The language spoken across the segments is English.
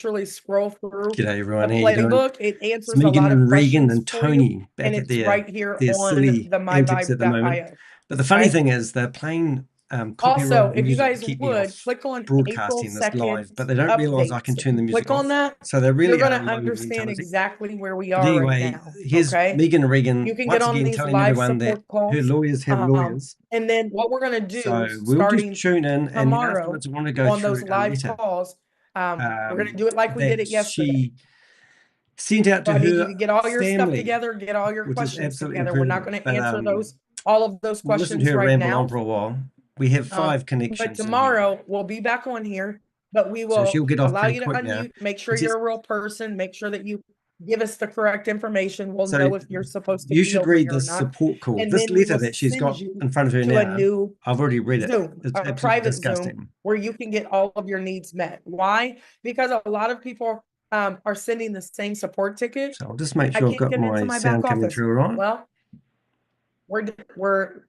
literally scroll through G'day everyone. the How you doing? playbook. It It's answers a Megan lot of and Regan questions and for you, Toni back and at it's right here their on silly the antics at the moment. myvibe.io. But the funny Okay. thing is they're playing Also, copyrighted if you music to guys keep me would off click on April broadcasting this 2nd live, but they don't realize I can updates. If turn the you music click on off. that, So they you're really going are to low understand mentality. exactly where we But are anyway, right now. here's Okay. Megan and Regan You can once get on again these telling live everyone that support calls. her lawyers have lawyers. And then what we're going to do So we'll starting just tune in, and then tomorrow afterwards I want to go on through those a live letter calls, we're going to do it like we did that it yesterday. she sent out So to I need you her to get all your stuff family, together, get all your which is questions absolutely together. We're not incredible. going to answer But all of those we'll listen questions to her right ramble on now. for a while. We have 5 But connections. tomorrow we'll be back on here, but we So will she'll get off allow pretty you to quick now. unmute, make sure you're a real person, make sure that you give us the correct information. We'll So know if you're supposed to you be should over read here or this not. support call. And This then we letter will that she's got send you in front of her to a now. new I've already read it. Zoom, It's a absolutely private disgusting. Zoom where you can get all of your needs met. Why? Because a lot of people are sending the same support ticket. So I'll just make I sure I've can't got get into my my sound back coming office. through all right. Well, we're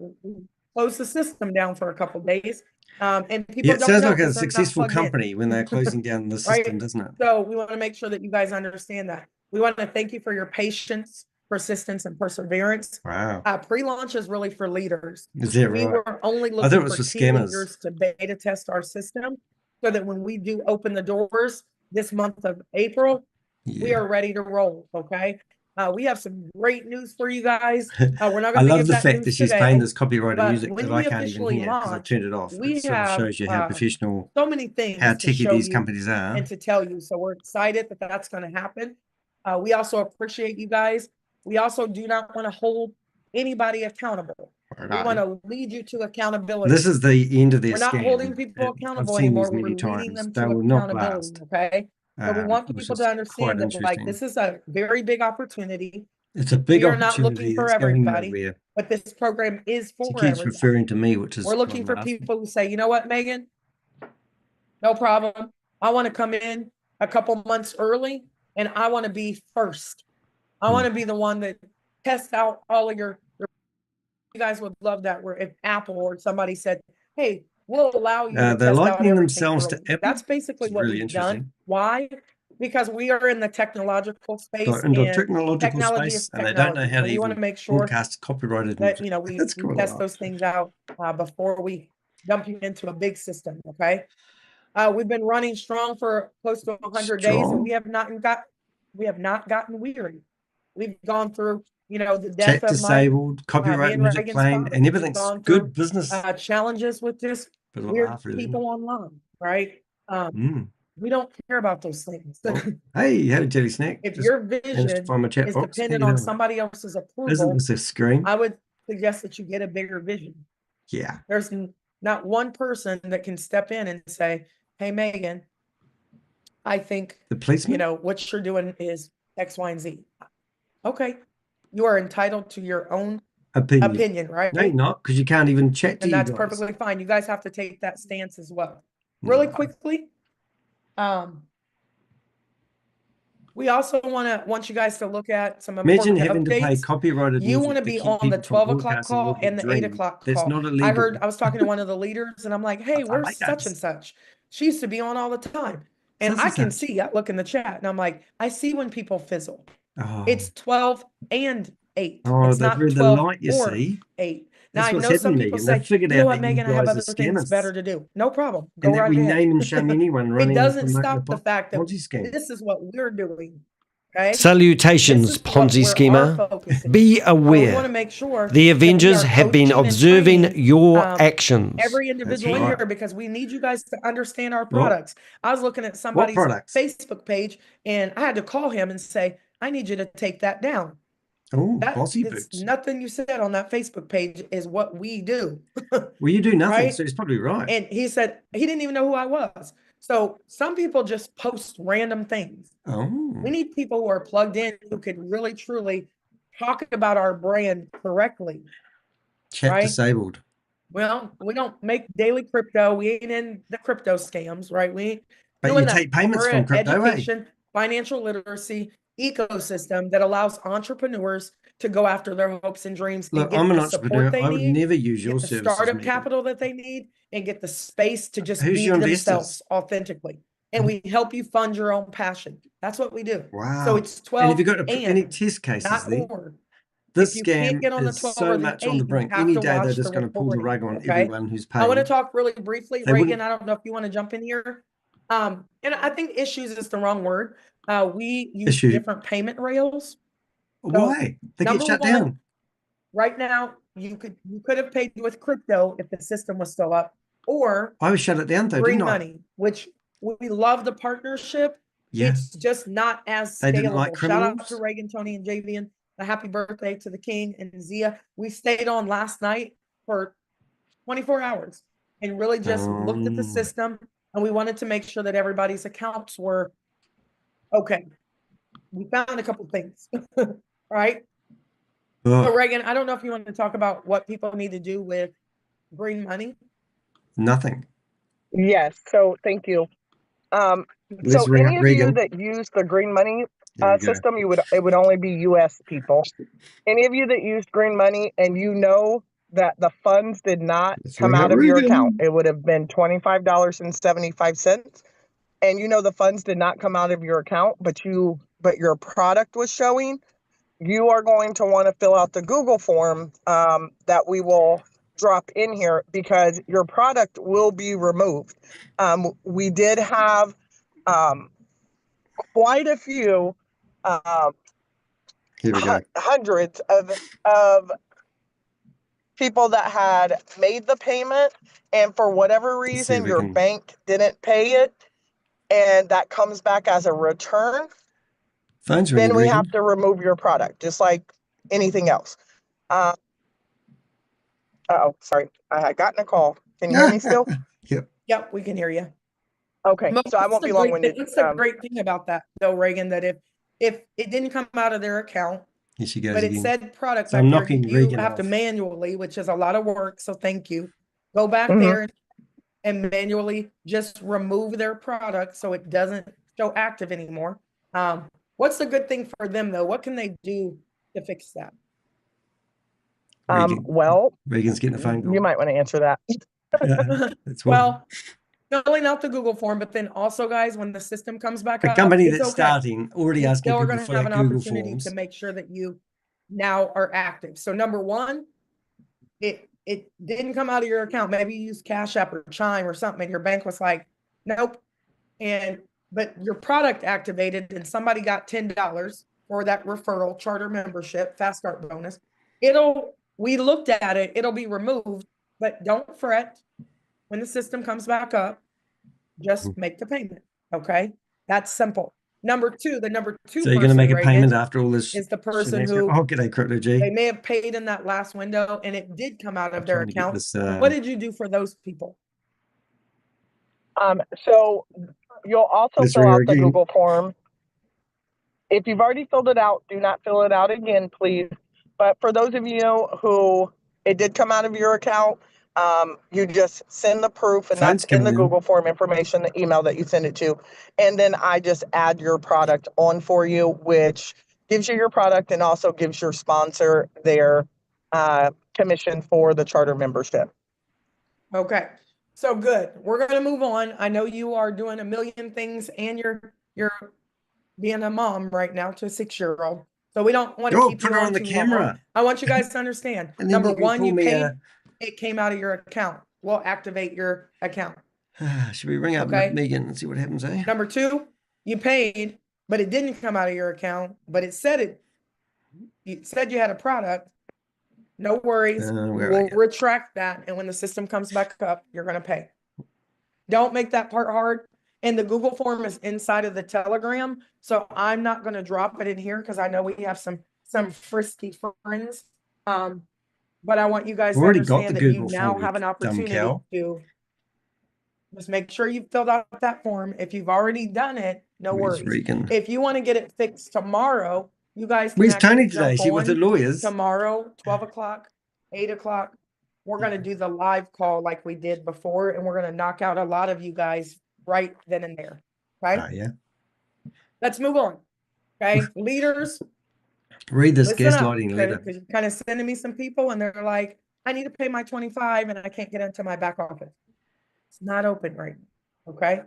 close the system down for a couple of days. And people Yeah, it don't sounds know like a 'cause they're not successful plugged in. company when they're closing down the system, Right? doesn't it? So we want to make sure that you guys understand that. We want to thank you for your patience, persistence, and perseverance. Wow. Pre-launch is really for leaders. Is that We right? were only I thought it looking was for for key scammers. leaders to beta test our system so that when we do open the doors this month of April, we are ready to roll. Okay. We have some great news for you guys. We're not I going to love give the that fact news that she's today, playing this copyrighted but music when that we I can't even officially hear because I've launch, turned it off. we It sort of have shows you how professional, so many things how to techy show these you companies are. and to tell you. So we're excited that that's going to happen. We also appreciate you guys. We also do not want to hold anybody accountable. We want to lead you to accountability. This is the end of their We're not scam. holding people accountable I've seen anymore. these many We're leading times. them They to will not accountability. last. Okay. So we want Which people is to understand quite that, like, interesting. this is a very big opportunity. It's a big We are not looking opportunity for that's going everybody, nowhere. but this program is She for keeps everybody. referring to me, which is We're looking for people who say, you know what, Megan, no problem. I want to come in a couple months early and I want to be first. I want to be the one that tests out all of your. You guys would love that. Where if Apple or somebody said, "Hey, we'll allow you to they're test out likening everything themselves to early." Apple. That's basically It's what really we've done. interesting. Why? Because we are in the technological space, So into and technological technology space, is and they don't know technology. how So to we want even to make sure broadcast copyrighted that music. we That's quite a test lot. those things out before we dump you into a big system. Okay. We've been running strong for close to 100 days, and we have not gotten weary. We've gone through, the death Chat of disabled, copyright music Reagan's playing, father. and We've everything's gone good through business. challenges with this weird people online, right? We don't care about those things. Hey, had a jelly snack. If your vision is dependent on somebody else's approval, isn't this a screen? I would suggest that you get a bigger vision. Yeah. There's not one person that can step in and say, "Hey, Megan, I think the policeman, what you're doing is X, Y, and Z." Okay, you are entitled to your own opinion, right? No, you're not, because you can't even chat to you guys. And that's perfectly fine. You guys have to take that stance as well. Really quickly, we also want you guys to look at some important Imagine having updates. to pay copyrighted You music want to be on the 12 o'clock call and the 8 o'clock call. That's not illegal. I was talking to one of the leaders and I'm like, "Hey, where's such and such? She used to be on all the time." And I can see, I look in the chat and I'm like, I see when people fizzle. It's 12 and 8. It's not 12 or 8. Now, I know some people say, "You know what, Megan, I have other things better to do." No problem. Go right ahead. Name and shame anyone running. It doesn't stop the fact that this is what we're doing. Okay? Salutations, Ponzi schemer. Be aware. The Avengers have been observing your actions. Every individual in here, because we need you guys to understand our products. I was looking at somebody's Facebook page and I had to call him and say, "I need you to take that down." It's nothing you said on that Facebook page is what we do. Well, you do nothing, right? So he's probably right. And he said he didn't even know who I was. So some people just post random things. We need people who are plugged in who could really, truly talk about our brand correctly. Chat disabled. Well, we don't make daily crypto. We ain't in the crypto scams, right? But you take payments from crypto, education, financial literacy ecosystem that allows entrepreneurs to go after their hopes and dreams. Look, I'm an entrepreneur. I would never use your services. Startup capital that they need and get the space to just be themselves authentically. and we help you fund your own passion. That's what we do. Wow. So it's 12 and if you've got any test cases not there, or. this If you scam can't get on the is 12 so or the much 8, on the brink. you have Any to day they're watch just the going to pull the recording, rug on okay? everyone who's paying. I want to talk really briefly. They Reagan, wouldn't- I don't know if you want to jump in here. And I think issues is the wrong word. We use different payment rails. Why? They get shut down. Right now, you could have paid with crypto if the system was still up, or I was shut it down though, green didn't I? money, which we love the partnership. Yeah. It's just not as They scalable. didn't like Shout out criminals? to Reagan, Toni, and Javian. A happy birthday to the king and Zia. We stayed on last night for 24 hours and really just looked at the system, and we wanted to make sure that everybody's accounts were okay. We found a couple things, right? So Reagan, I don't know if you want to talk about what people need to do with green money. Nothing. Yes. So thank you. So any of you that use the green money system, it would only be U.S. people. Any of you that used green money and you know that the funds did not come out of your account, it would have been $25.75, and you know the funds did not come out of your account, but your product was showing. You are going to want to fill out the Google form that we will drop in here, because your product will be removed. We did have quite a few, Here we go. hundreds of people that had made the payment, and for whatever reason your bank didn't pay it, and that comes back as a return. Then we have to remove your product, just like anything else. Oh, sorry. I had gotten a call. Can you hear me still? Yep, we can hear you. Okay, so I won't be long-winded. That's the great thing about that, though, Reagan, that if it didn't come out of their account, but it said product back there, you have to manually, which is a lot of work, so thank you, go back there and manually just remove their product so it doesn't show active anymore. What's the good thing for them, though? What can they do to fix that? Well, Reagan's getting a phone call. You might want to answer that. Well, filling out the Google form, but then also, guys, when the system comes back up, a company that's starting already asking people to for have an Google opportunity forms to make sure that you now are active. So number one, it didn't come out of your account. Maybe you used Cash App or Chime or something, and your bank was like, nope. But your product activated, and somebody got $10 for that referral, charter membership, fast start bonus. We looked at it, it'll be removed, but don't fret. When the system comes back up, just make the payment. Okay, that's simple. Number two, the number two. So you're going to make a payment after all this? Is the person who g'day, Crypto G. They may have paid in that last window, and it did come out of their account. What did you do for those people? So you'll also fill out the Google form. If you've already filled it out, do not fill it out again, please. But for those of you who it did come out of your account, you just send the proof, and that's in the Google form information, the email that you send it to. And then I just add your product on for you, which gives you your product and also gives your sponsor their commission for the charter membership. Okay, so good. We're going to move on. I know you are doing a million things, and you're being a mom right now to a 6-year-old. So we don't want to keep you on the camera. I want you guys to understand. Number one, you paid. It came out of your account. We'll activate your account. Should we ring up Megan and see what happens, eh? Number two, you paid, but it didn't come out of your account, but it said you said you had a product. No worries. We'll retract that. And when the system comes back up, you're going to pay. Don't make that part hard. And the Google form is inside of the Telegram. So I'm not going to drop it in here because I know we have some frisky friends. But I want you guys to understand that you now have an opportunity to just make sure you filled out that form. If you've already done it, no worries. If you want to get it fixed tomorrow, you guys can. Where's Toni today? She with the lawyers. Tomorrow, 12 o'clock, 8 o'clock. We're going to do the live call like we did before, and we're going to knock out a lot of you guys right then and there. Right? Yeah. Let's move on. Okay, leaders. Read this gaslighting letter. Because you're kind of sending me some people, and they're like, I need to pay my 25 and I can't get into my back office. It's not open right now. Okay.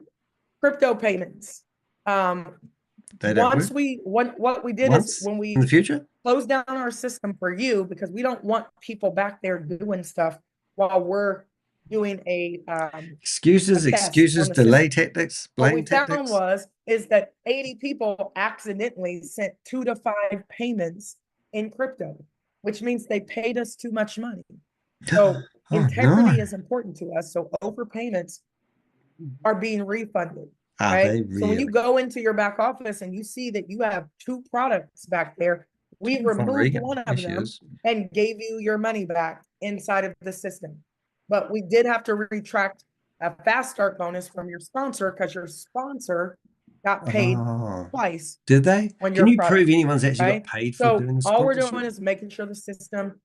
crypto payments. Once we what we did is when we in the future closed down our system for you, because we don't want people back there doing stuff while we're doing a excuses, delay tactics, blame tactics. What we found is that 80 people accidentally sent 2 to 5 payments in crypto, which means they paid us too much money. So integrity is important to us. So overpayments are being refunded. Right? Really? So when you go into your back office and you see that you have 2 products back there, we removed one of them and gave you your money back inside of the system. But we did have to retract a fast start bonus from your sponsor because your sponsor got paid twice. Did they? Can you prove anyone's actually got paid for doing this? All we're doing is making sure the system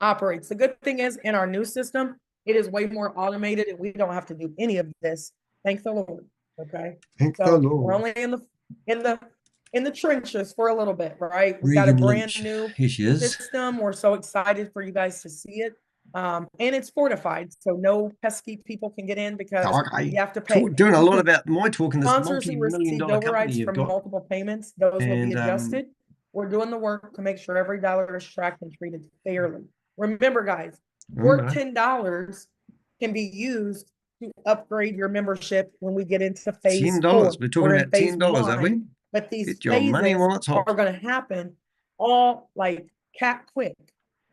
operates. The good thing is in our new system, it is way more automated and we don't have to do any of this. Thank the Lord. Okay. Thank the Lord. We're only in the trenches for a little bit, right? We got a brand new system. We're so excited for you guys to see it. And it's fortified, so no pesky people can get in because you have to pay. Doing a lot about my talking this sponsors who received overrides from multiple payments, those will be adjusted. We're doing the work to make sure every dollar is tracked and treated fairly. Remember, guys, your $10 can be used to upgrade your membership when we get into phase $10. We're talking about $10, are we? But these phases are going to happen all like cat quick.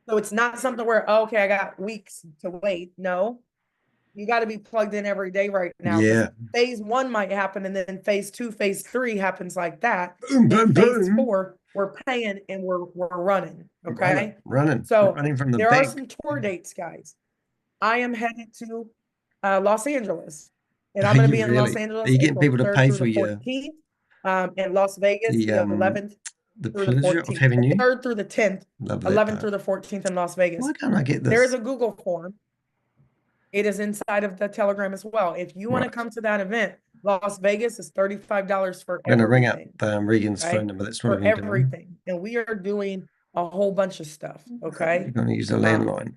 So it's not something where, okay, I got weeks to wait. No, you got to be plugged in every day right now. Yeah. Phase 1 might happen, and then phase 2, phase 3 happens like that. Phase 4, we're paying and we're running. Okay. Running. So running from the there are some tour dates, guys. I am headed to Los Angeles, and I'm going to be in Los Angeles. Are you getting people to pay for your? In Las Vegas, the 11th. The pleasure of having you. 3rd through the 10th, 11th through the 14th in Las Vegas. Why can't I get this? There is a Google form. It is inside of the Telegram as well. If you want to come to that event, Las Vegas is $35 for everything. I'm going to ring up Regan's phone number. That's for everything. And we are doing a whole bunch of stuff. Okay. You're going to use the landline.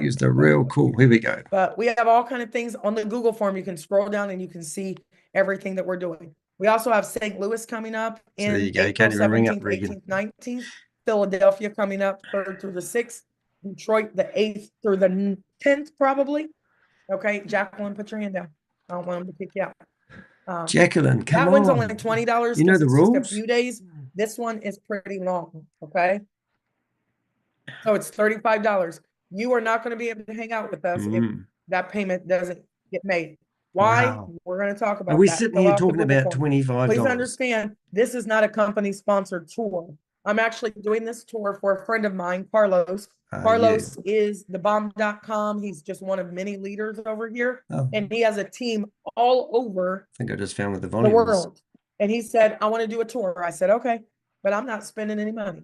Use the real cool. Here we go. But we have all kind of things on the Google form. You can scroll down and you can see everything that we're doing. We also have St. Louis coming up in April 17th, 18th, 19th. Philadelphia coming up 3rd through the 6th. Detroit the 8th through the 10th, probably. Okay, Jacqueline, put your hand down. I don't want them to kick you out. Jacqueline, come on. That one's only $20. You know the rules? Just a few days. This one is pretty long. Okay. So it's $35. You are not going to be able to hang out with us if that payment doesn't get made. Why? Wow. We're going to talk about that. Are we sitting here talking about $25? Please understand, this is not a company-sponsored tour. I'm actually doing this tour for a friend of mine, Carlos. Carlos is thebomb.com. He's just one of many leaders over here. And he has a team all over I think I just found with the world. And he said, I want to do a tour. I said, okay, but I'm not spending any money.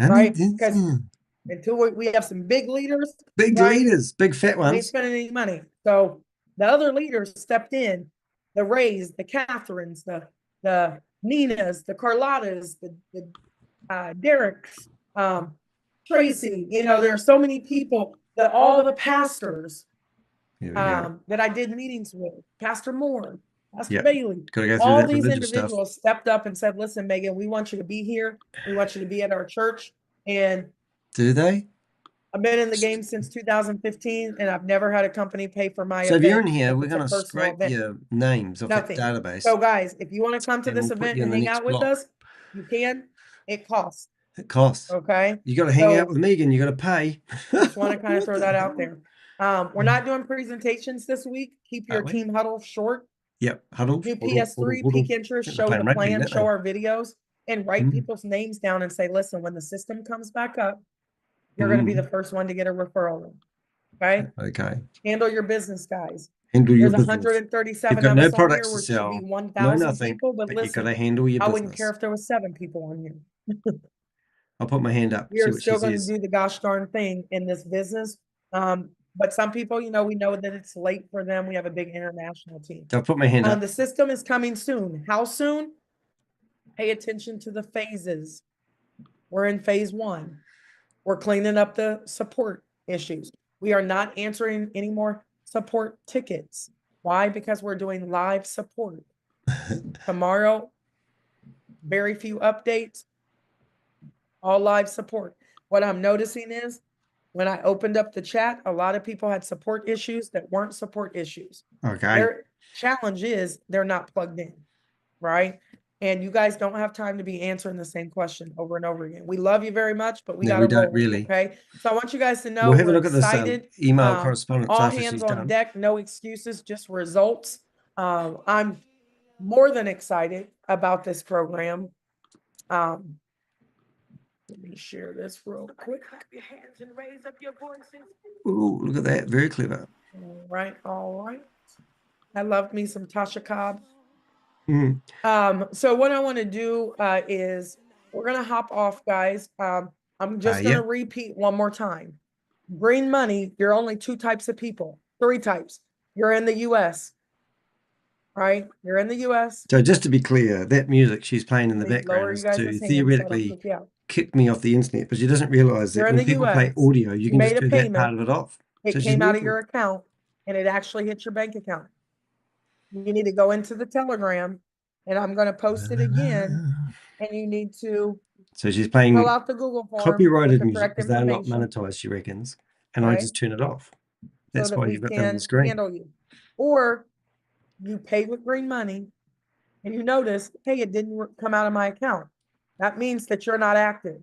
Right? Because until we have some big leaders. Big leaders, big fat ones. We ain't spending any money. So the other leaders stepped in, the Rays, the Catherines, the Ninas, the Carlottas, the Derek's, Tracy. You know, there are so many people that all the pastors that I did meetings with, Pastor Moore, Pastor Bailey, all these individuals stepped up and said, listen, Megan, we want you to be here. We want you to be at our church. And do they? I've been in the game since 2015, and I've never had a company pay for my event. So if you're in here, we're going to scrape your names off the database. So guys, if you want to come to this event and hang out with us, you can. It costs. It costs. Okay. You got to hang out with Megan. You got to pay. Just want to kind of throw that out there. We're not doing presentations this week. Keep your team huddle short. Yep. Huddle. Do PS3, peak interest, show the plan, show our videos, and write people's names down and say, listen, when the system comes back up, you're going to be the first one to get a referral. Okay. Okay. Handle your business, guys. Handle your business. There's 137 of us no products on here, to sell. Should be 1,000 people, but listen, you got to handle your business. I wouldn't care if there was 7 people on here. I'll put my hand up. We're still going to do the gosh darn thing in this business. But some people, you know, we know that it's late for them. We have a big international team. I'll put my hand up. The system is coming soon. How soon? Pay attention to the phases. We're in phase 1. We're cleaning up the support issues. We are not answering any more support tickets. Why? Because we're doing live support. Tomorrow, very few updates, all live support. What I'm noticing is when I opened up the chat, a lot of people had support issues that weren't support issues. Okay. Their challenge is they're not plugged in, right? And you guys don't have time to be answering the same question over and over again. We love you very much, but we got to roll. Don't really. Okay. So I want you guys to know we'll have a look excited. At this email correspondence. All hands on deck, no excuses, just results. I'm more than excited about this program. Let me share this real quick. Clap your hands and raise up your voices. Ooh, look at that. Very clever. All right. All right. I love me some Tasha Cobb. So what I want to do is we're going to hop off, guys. I'm just going to repeat one more time. Green money, you're only 2 types of people, 3 types. You're in the US, right? You're in the US. So just to be clear, that music she's playing in the background is to theoretically kick me off the internet, but she doesn't realize that when people play audio, you can just do that part of it off. It came out of your account and it actually hit your bank account. You need to go into the Telegram and I'm going to post it again. And you need to she's playing fill out the Google form copyrighted music because they're not monetized, she reckons. And I just turn it off. That's why you've got that on the screen. Handle you. Or you pay with green money and you notice, hey, it didn't come out of my account. That means that you're not active.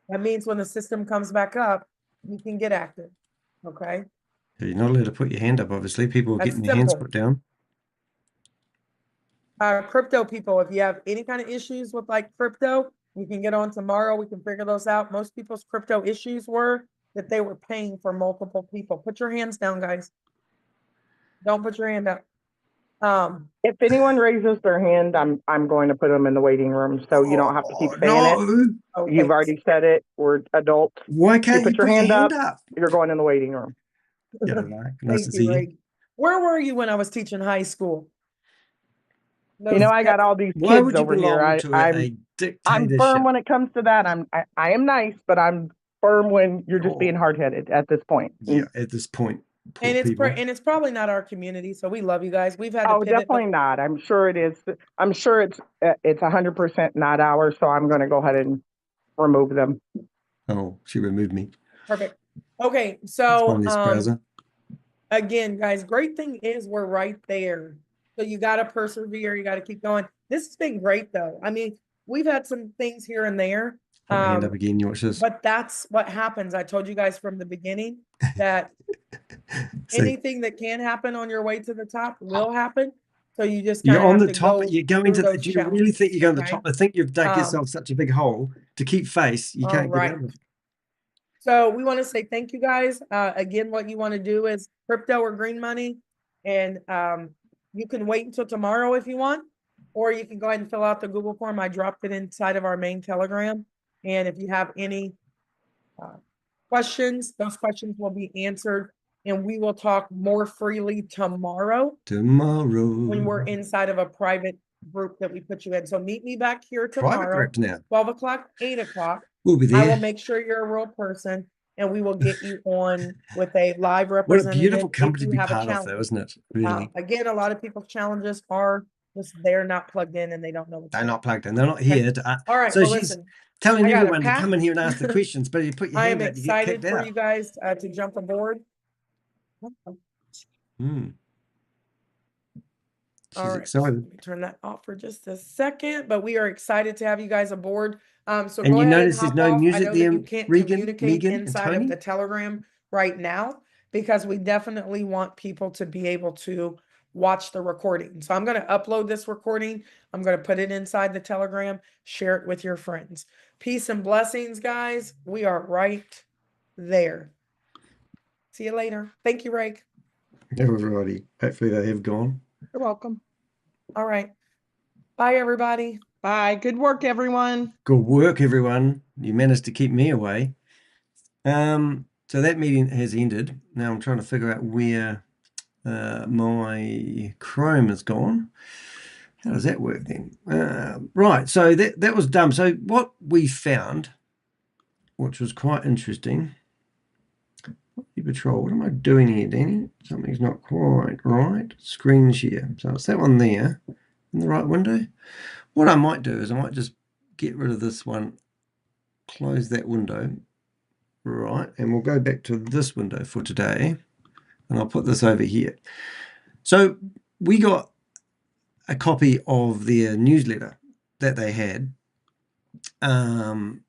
That means when the system comes back up, you can get active. Okay. So you're not allowed to put your hand up, obviously. People are getting their hands put down. Crypto people, if you have any kind of issues with like crypto, you can get on tomorrow. We can figure those out. Most people's crypto issues were that they were paying for multiple people. Put your hands down, guys. Don't put your hand up. If anyone raises their hand, I'm going to put them in the waiting room, so you don't have to keep saying it. Okay. You've already said it. We're adults. Why can't you put your hand up? You're going in the waiting room. Yeah, nice to see you. Where were you when I was teaching high school? I got all these kids over here. I'm firm when it comes to that. I am nice, but I'm firm when you're just being hard-headed at this point. Yeah, at this point. And it's probably not our community, so we love you guys. We've had to pivot, definitely not. I'm sure it is. I'm sure it's 100% not ours. So I'm going to go ahead and remove them. Oh, she removed me. Perfect. Okay, so again, guys, great thing is we're right there. So you got to persevere. You got to keep going. This has been great, though. I mean, we've had some things here and there. Hand up again, you watch this. But that's what happens. I told you guys from the beginning that anything that can happen on your way to the top will happen. So you just you're on the top. You're going to. Do you really think you're going to the top? I think you've dug yourself such a big hole to keep face. You can't get out of it. So we want to say thank you, guys. Again, what you want to do is crypto or green money, and you can wait until tomorrow if you want, or you can go ahead and fill out the Google form. I dropped it inside of our main Telegram. And if you have any questions, those questions will be answered. And we will talk more freely tomorrow. When we're inside of a private group that we put you in. So meet me back here tomorrow. 12 o'clock, 8 o'clock. We'll be there. I will make sure you're a real person. And we will get you on with a live representative. What a beautiful company to be part of, though, isn't it? Really. Again, a lot of people's challenges are just they're not plugged in and they don't know. They're not plugged in. They're not here. All right. So she's telling everyone to come in here and ask the questions, but you put your hand up, you get kicked out. I am excited for you guys to jump aboard. She's excited. Let me turn that off for just a second, but we are excited to have you guys aboard. So and you notice there's no music there. You can't communicate inside of the Telegram right now because we definitely want people to be able to watch the recording. So I'm going to upload this recording. I'm going to put it inside the Telegram, share it with your friends. Peace and blessings, guys. We are right there. See you later. Thank you, Rake. Everybody. Hopefully they have gone. You're welcome. All right. Bye, everybody. Bye. Good work, everyone. Good work, everyone. You managed to keep me away. So that meeting has ended. Now I'm trying to figure out where my Chrome is gone. How does that work then? Right, so that was dumb. So what we found, which was quite interesting, Patrol. What am I doing here, Danny? Something's not quite right. Screen share. So it's that one there in the right window. What I might do is I might just get rid of this one, close that window, right, and we'll go back to this window for today, and I'll put this over here. So we got a copy of their newsletter that they had, and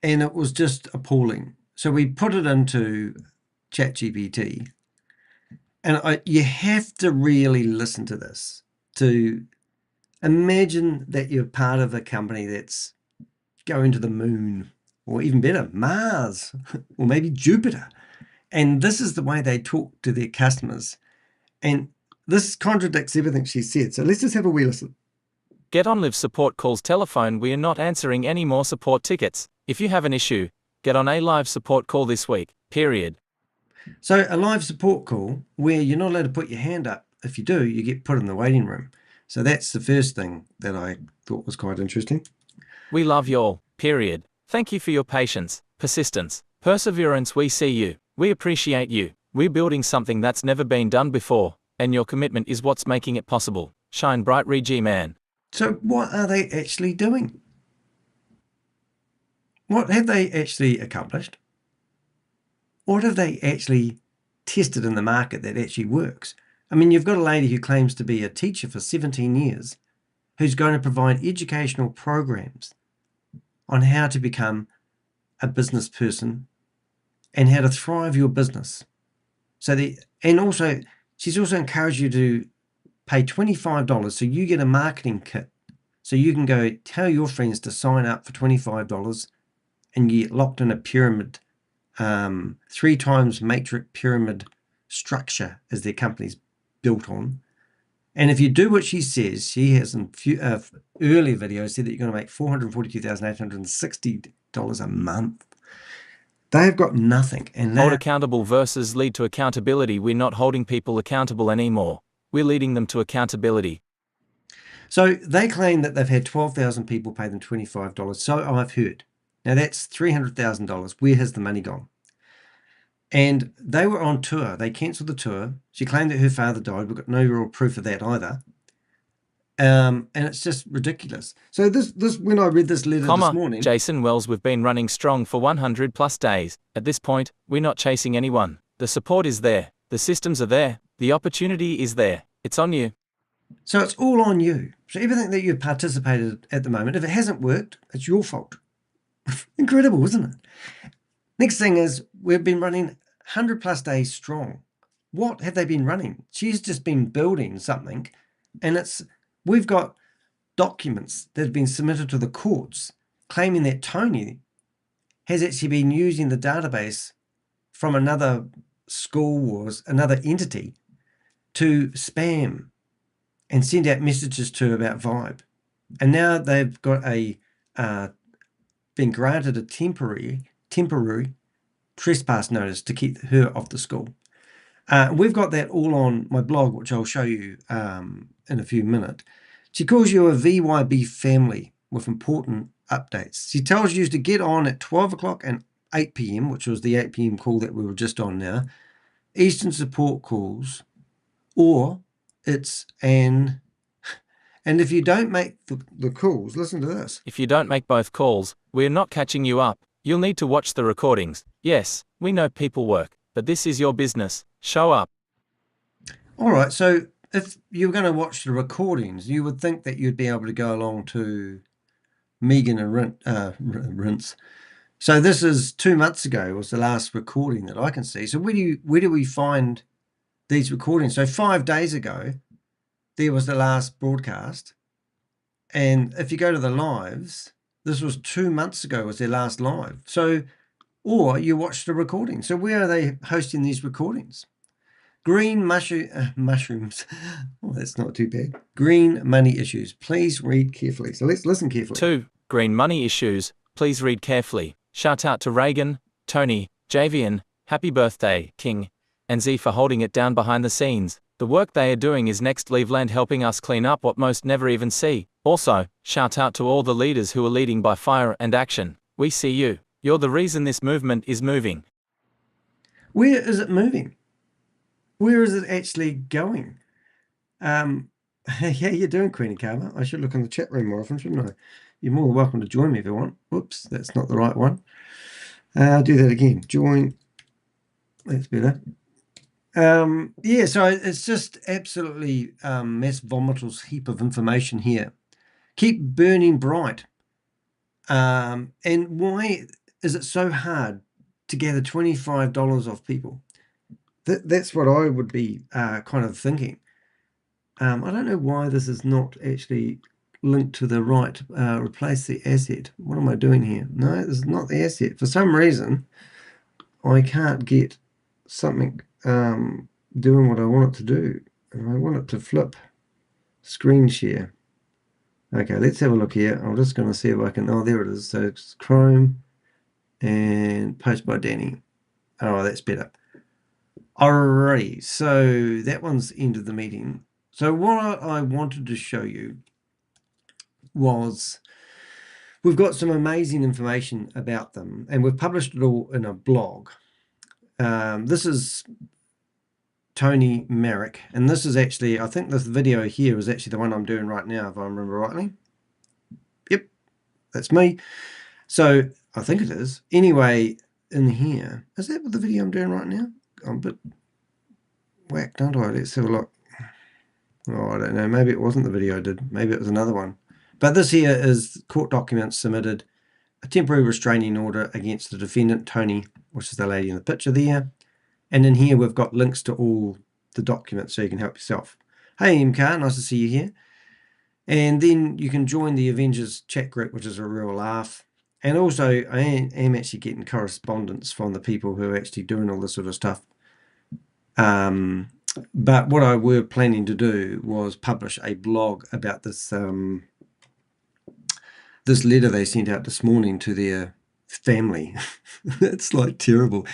it was just appalling. So we put it into ChatGPT, and you have to really listen to this to imagine that you're part of a company that's going to the moon, or even better, Mars, or maybe Jupiter. And this is the way they talk to their customers. And this contradicts everything she said. So let's just have a wee listen. Get on Live support calls telephone. We are not answering any more support tickets. If you have an issue, get on a live support call this week, period. So a live support call where you're not allowed to put your hand up. If you do, you get put in the waiting room. So that's the first thing that I thought was quite interesting. We love you all, period. Thank you for your patience, persistence, perseverance. We see you. We appreciate you. We're building something that's never been done before, and your commitment is what's making it possible. Shine bright, G man. So what are they actually doing? What have they actually accomplished? What have they actually tested in the market that actually works? I mean, you've got a lady who claims to be a teacher for 17 years who's going to provide educational programs on how to become a business person and how to thrive your business. She's also encouraged you to pay $25 so you get a marketing kit so you can go tell your friends to sign up for $25 and you get locked in a pyramid, 3 times matrix pyramid structure as their company's built on. And if you do what she says, she has in earlier videos said that you're going to make $442,860 a month. They've got nothing. And hold accountable versus lead to accountability. We're not holding people accountable anymore. We're leading them to accountability. So they claim that they've had 12,000 people pay them $25. So I've heard. Now that's $300,000. Where has the money gone? And they were on tour. They cancelled the tour. She claimed that her father died. We've got no real proof of that either. And it's just ridiculous. So this when I read this letter this morning... Jason Wells, we've been running strong for 100 plus days. At this point, we're not chasing anyone. The support is there. The systems are there. The opportunity is there. It's on you. So it's all on you. So everything that you've participated at the moment, if it hasn't worked, it's your fault. Incredible, isn't it? Next thing is we've been running 100 plus days strong. What have they been running? She's just been building something, and we've got documents that have been submitted to the courts claiming that Toni has actually been using the database from another school or another entity to spam and send out messages to about VYB. And now they've got been granted a temporary trespass notice to keep her off the school. We've got that all on my blog, which I'll show you in a few minutes. She calls you a VYB family with important updates. She tells you to get on at 12 o'clock and 8 p.m., which was the 8 p.m. call that we were just on now, Eastern support calls, or it's and if you don't make the calls, listen to this. If you don't make both calls, we're not catching you up. You'll need to watch the recordings. Yes, we know people work, but this is your business. Show up. All right, so if you're going to watch the recordings, you would think that you'd be able to go along to Megan and Rince. So this is 2 months ago was the last recording that I can see. So where do we find these recordings? So 5 days ago, there was the last broadcast. And if you go to the lives, this was 2 months ago was their last live. So, or you watch the recording. So where are they hosting these recordings? Green mushrooms. Oh, that's not too bad. Green money issues. Please read carefully. So let's listen carefully. 2. Green money issues. Please read carefully. Shout out to Reagan, Toni, Javian, happy birthday, King, and Z for holding it down behind the scenes. The work they are doing is next level, helping us clean up what most never even see. Also, shout out to all the leaders who are leading by fire and action. We see you. You're the reason this movement is moving. Where is it moving? Where is it actually going? How you doing, Queenie Carver? I should look in the chat room more often, shouldn't I? You're more than welcome to join me if you want. Whoops, that's not the right one. Do that again. Join. That's better. Yeah, so it's just absolutely mass vomitals heap of information here. Keep burning bright. And why is it so hard to gather $25 off people? That's what I would be kind of thinking. I don't know why this is not actually linked to the right, replace the asset. What am I doing here? No, this is not the asset. For some reason, I can't get something doing what I want it to do. And I want it to flip screen share. Okay, let's have a look here. I'm just going to see if I can, oh, there it is. So it's Chrome and post by Danny. Oh, that's better. Alrighty, so that one's ended the meeting. So what I wanted to show you was we've got some amazing information about them, and we've published it all in a blog. This is Toni Marek, and this is actually, I think this video here is actually the one I'm doing right now, if I remember rightly. Yep, that's me. So I think it is. Anyway, in here, is that the video I'm doing right now? I'm a bit whacked, aren't I? Let's have a look. Oh, I don't know. Maybe it wasn't the video I did. Maybe it was another one. But this here is court documents submitted, a temporary restraining order against the defendant, Toni, which is the lady in the picture there. And in here, we've got links to all the documents so you can help yourself. Hey, MK, nice to see you here. And then you can join the Avengers chat group, which is a real laugh. And also, I am actually getting correspondence from the people who are actually doing all this sort of stuff. But what I were planning to do was publish a blog about this this letter they sent out this morning to their family. It's like terrible.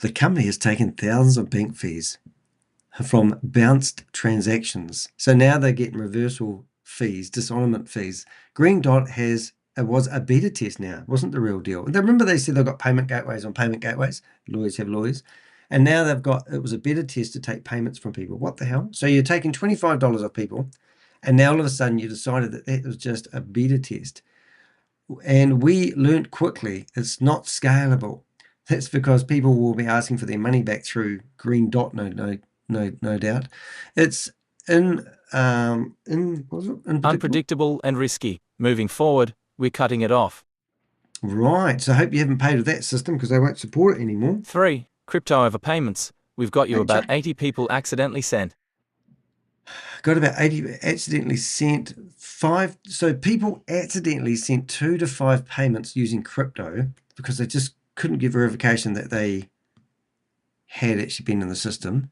The company has taken thousands of bank fees from bounced transactions. So now they're getting reversal fees, dishonorment fees. Green Dot was a beta test now. It wasn't the real deal. And remember they said they've got payment gateways on payment gateways. Lawyers have lawyers. And now they've got, it was a beta test to take payments from people. What the hell? So you're taking $25 off people, and now all of a sudden you decided that that was just a beta test. And we learnt quickly it's not scalable. That's because people will be asking for their money back through Green Dot, no doubt. It's unpredictable and risky. Moving forward, we're cutting it off. Right. So I hope you haven't paid with that system because they won't support it anymore. 3. Crypto overpayments. We've got you about 80 people accidentally sent. Got about 80 accidentally sent 5. So people accidentally sent 2 to 5 payments using crypto because they just couldn't give verification that they had actually been in the system.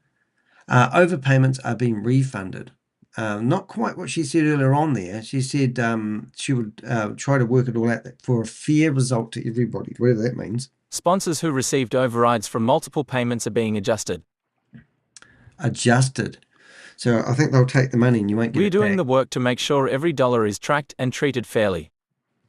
Overpayments are being refunded. Not quite what she said earlier on there. She said she would try to work it all out for a fair result to everybody, whatever that means. Sponsors who received overrides from multiple payments are being adjusted. Adjusted. So I think they'll take the money and you won't get it back. We're doing the work to make sure every dollar is tracked and treated fairly.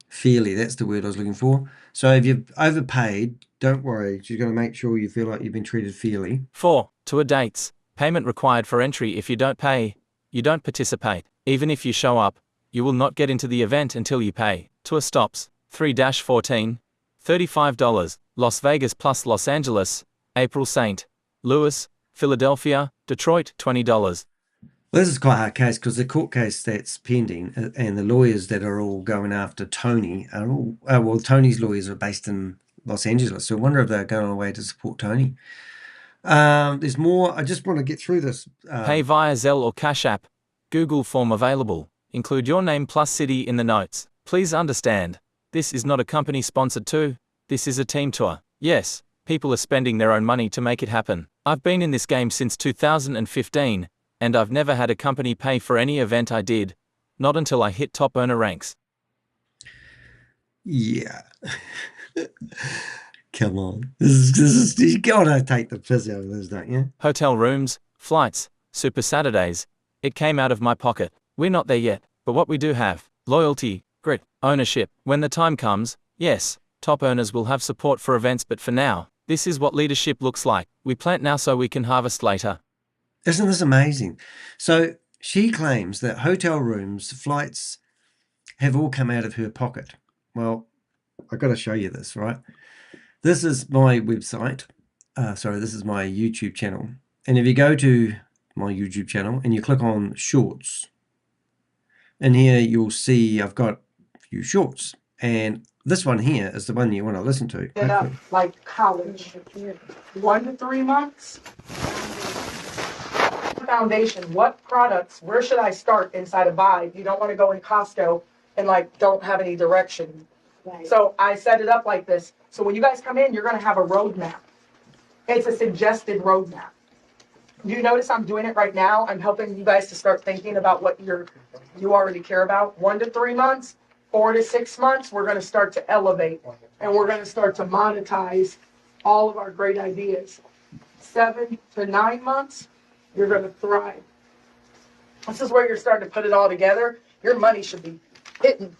Fairly, that's the word I was looking for. So if you've overpaid, don't worry. She's going to make sure you feel like you've been treated fairly. 4. Tour dates. Payment required for entry. If you don't pay, you don't participate. Even if you show up, you will not get into the event until you pay. Tour stops. 3-14. $35. Las Vegas plus Los Angeles, April St. Louis, Philadelphia, Detroit, $20. Well, this is quite a hard case because the court case that's pending and the lawyers that are all going after Toni are all, well, Toni's lawyers are based in Los Angeles. So I wonder if they're going away to support Toni. There's more. I just want to get through this. Pay via Zelle or Cash App. Google form available. Include your name plus city in the notes. Please understand, this is not a company-sponsored tour. This is a team tour. Yes, people are spending their own money to make it happen. I've been in this game since 2015, and I've never had a company pay for any event I did. Not until I hit top earner ranks. Yeah. Come on. This is you gotta take the piss out of this, don't you? Hotel rooms, flights, Super Saturdays. It came out of my pocket. We're not there yet, but what we do have, loyalty, grit, ownership. When the time comes, yes, top earners will have support for events, but for now, This is what leadership looks like. We plant now so we can harvest later. Isn't this amazing? So she claims that hotel rooms, flights have all come out of her pocket. Well, I've got to show you this, right? This is my website. This is my YouTube channel. And if you go to my YouTube channel and you click on shorts, in here you'll see I've got a few shorts. And this one here is the one you want to listen to. Get up like college. 1 to 3 months. Foundation. What products? Where should I start inside of VYB? You don't want to go in Costco and like don't have any direction. Right. So I set it up like this. So when you guys come in, you're going to have a roadmap. It's a suggested roadmap. You notice I'm doing it right now. I'm helping you guys to start thinking about what you already care about. 1 to 3 months, 4 to 6 months, we're going to start to elevate and we're going to start to monetize all of our great ideas. 7 to 9 months, you're going to thrive. This is where you're starting to put it all together. Your money should be hitting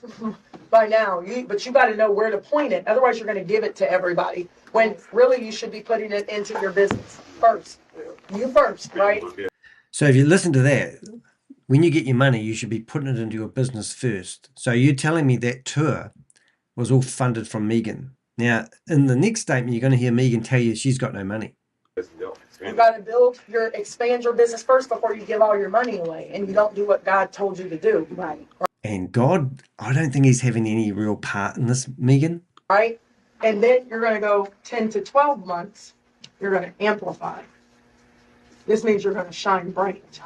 by now, but you got to know where to point it. Otherwise, you're going to give it to everybody when really you should be putting it into your business first. You first, right? So if you listen to that, when you get your money, you should be putting it into your business first. So you're telling me that tour was all funded from Megan. Now, in the next statement, you're going to hear Megan tell you she's got no money. You got to expand your business first before you give all your money away, and you don't do what God told you to do. Right. And God, I don't think he's having any real part in this, Megan. Right. And then you're going to go 10 to 12 months. You're going to amplify. This means you're going to shine bright.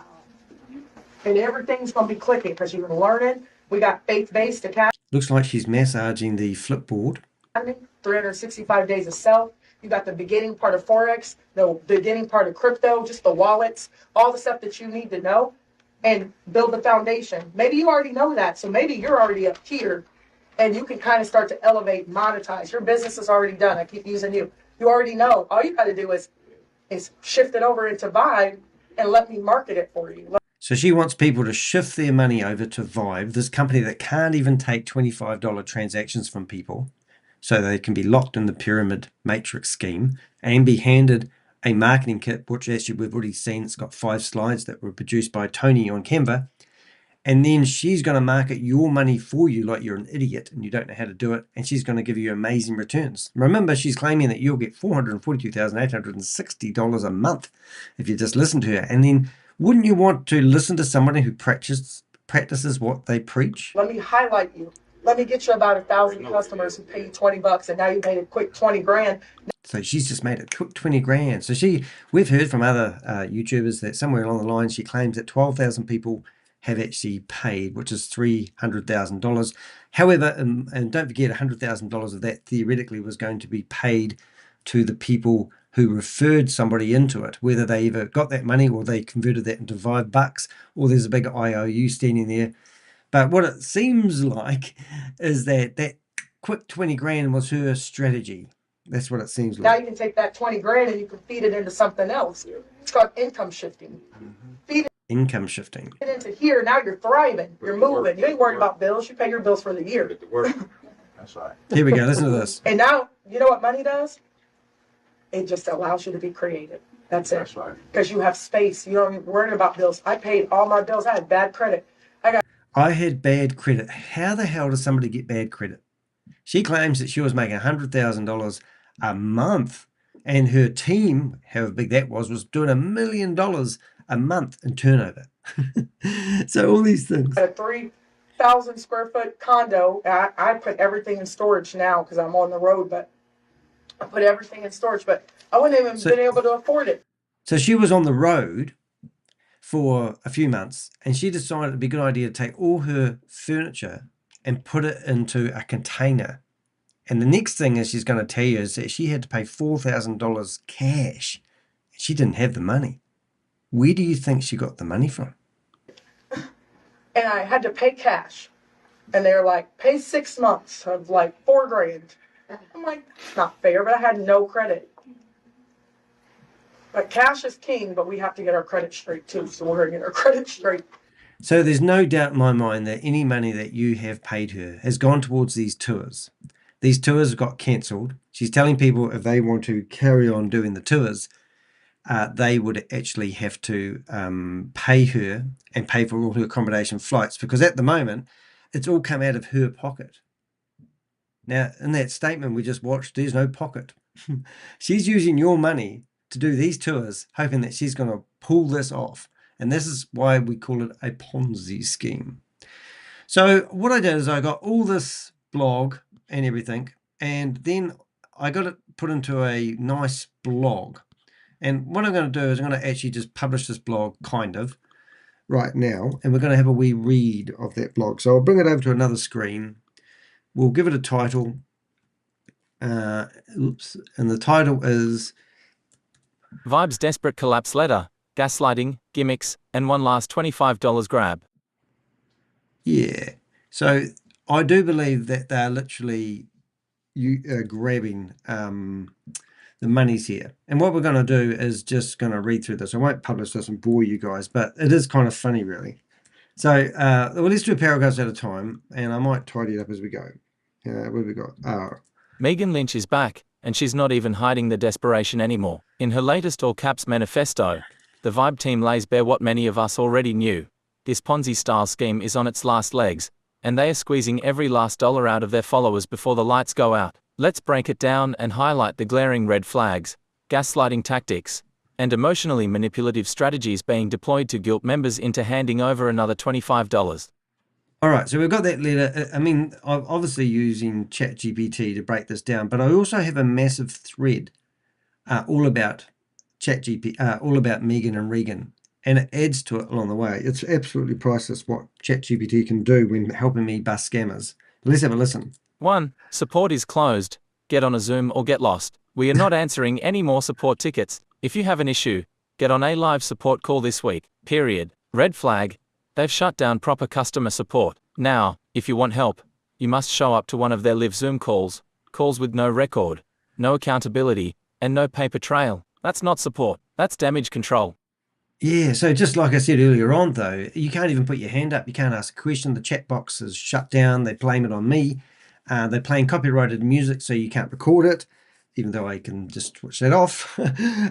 And everything's going to be clicking because you're going to learn it. We got faith-based academy. Looks like she's massaging the flipboard. 365 days of self. You got the beginning part of Forex, the beginning part of crypto, just the wallets, all the stuff that you need to know and build the foundation. Maybe you already know that. So maybe you're already up here and you can kind of start to elevate, monetize. Your business is already done. I keep using you. You already know. All you got to do is shift it over into VYB and let me market it for you. So she wants people to shift their money over to VYB, this company that can't even take $25 transactions from people, so they can be locked in the pyramid matrix scheme and be handed a marketing kit, which actually we've already seen. It's got 5 slides that were produced by Toni on Canva. And then she's going to market your money for you like you're an idiot and you don't know how to do it. And she's going to give you amazing returns. Remember, she's claiming that you'll get $442,860 a month if you just listen to her. And then wouldn't you want to listen to somebody who practices what they preach? Let me highlight you. Let me get you about 1,000 customers who pay you $20 and now you made a quick 20 grand. So she's just made a quick 20 grand. So we've heard from other YouTubers that somewhere along the line, she claims that 12,000 people have actually paid, which is $300,000. However, and don't forget, $100,000 of that theoretically was going to be paid to the people who referred somebody into it, whether they either got that money or they converted that into $5 or there's a big IOU standing there. But what it seems like is that quick 20 grand was her strategy. That's what it seems like. Now you can take that 20 grand and you can feed it into something else. It's called income shifting. Feed it income shifting into here. Now you're thriving. You're moving. You ain't worried about bills. You pay your bills for the year. That's right. Here we go. Listen to this. And now, you know what money does? It just allows you to be creative. That's it. That's right. Because you have space. You don't even worry about bills. I paid all my bills. I had bad credit. I had bad credit. How the hell does somebody get bad credit? She claims that she was making $100,000 a month, and her team, however big that was doing $1 million a month in turnover. So all these things. A 3,000 square foot condo. I put everything in storage now because I'm on the road, but I put everything in storage, but I wouldn't even been able to afford it. So she was on the road for a few months, and she decided it'd be a good idea to take all her furniture and put it into a container. And the next thing is she's going to tell you is that she had to pay $4,000 cash. She didn't have the money. Where do you think she got the money from? And I had to pay cash. And they're like, pay 6 months of like $4 grand. I'm like, it's not fair, but I had no credit. But cash is king, but we have to get our credit straight too. So we're going to get our credit straight. So there's no doubt in my mind that any money that you have paid her has gone towards these tours. These tours got cancelled. She's telling people if they want to carry on doing the tours, they would actually have to pay her and pay for all her accommodation flights, because at the moment, it's all come out of her pocket. Now, in that statement we just watched, there's no pocket. She's using your money to do these tours, hoping that she's going to pull this off. And this is why we call it a Ponzi scheme. So what I did is I got all this blog and everything, and then I got it put into a nice blog. And what I'm going to do is I'm going to actually just publish this blog kind of right now, and we're going to have a wee read of that blog. So I'll bring it over to another screen. We'll give it a title. And the title is VYB's Desperate Collapse Letter, Gaslighting, Gimmicks, and One Last $25 Grab. Yeah. So I do believe that they're literally grabbing the monies here. And what we're going to do is just going to read through this. I won't publish this and bore you guys, but it is kind of funny, really. So well, let's do paragraphs at a time, and I might tidy it up as we go. What have we got? Megan Lynch is back, and she's not even hiding the desperation anymore. In her latest all-caps manifesto, the VYB team lays bare what many of us already knew. This Ponzi-style scheme is on its last legs, and they are squeezing every last dollar out of their followers before the lights go out. Let's break it down and highlight the glaring red flags, gaslighting tactics, and emotionally manipulative strategies being deployed to guilt members into handing over another $25. All right, so we've got that letter. I mean, I'm obviously using ChatGPT to break this down, but I also have a massive thread all about ChatGPT, all about Megan and Regan, and it adds to it along the way. It's absolutely priceless what ChatGPT can do when helping me bust scammers. Let's have a listen. 1. Support is closed. Get on a Zoom or get lost. We are not answering any more support tickets. If you have an issue, get on a live support call this week. Period. Red flag. They've shut down proper customer support. Now, if you want help, you must show up to one of their live Zoom calls with no record, no accountability, and no paper trail. That's not support. That's damage control. Yeah, so just like I said earlier on, though, you can't even put your hand up. You can't ask a question. The chat box is shut down. They blame it on me. They're playing copyrighted music, so you can't record it, even though I can just switch that off.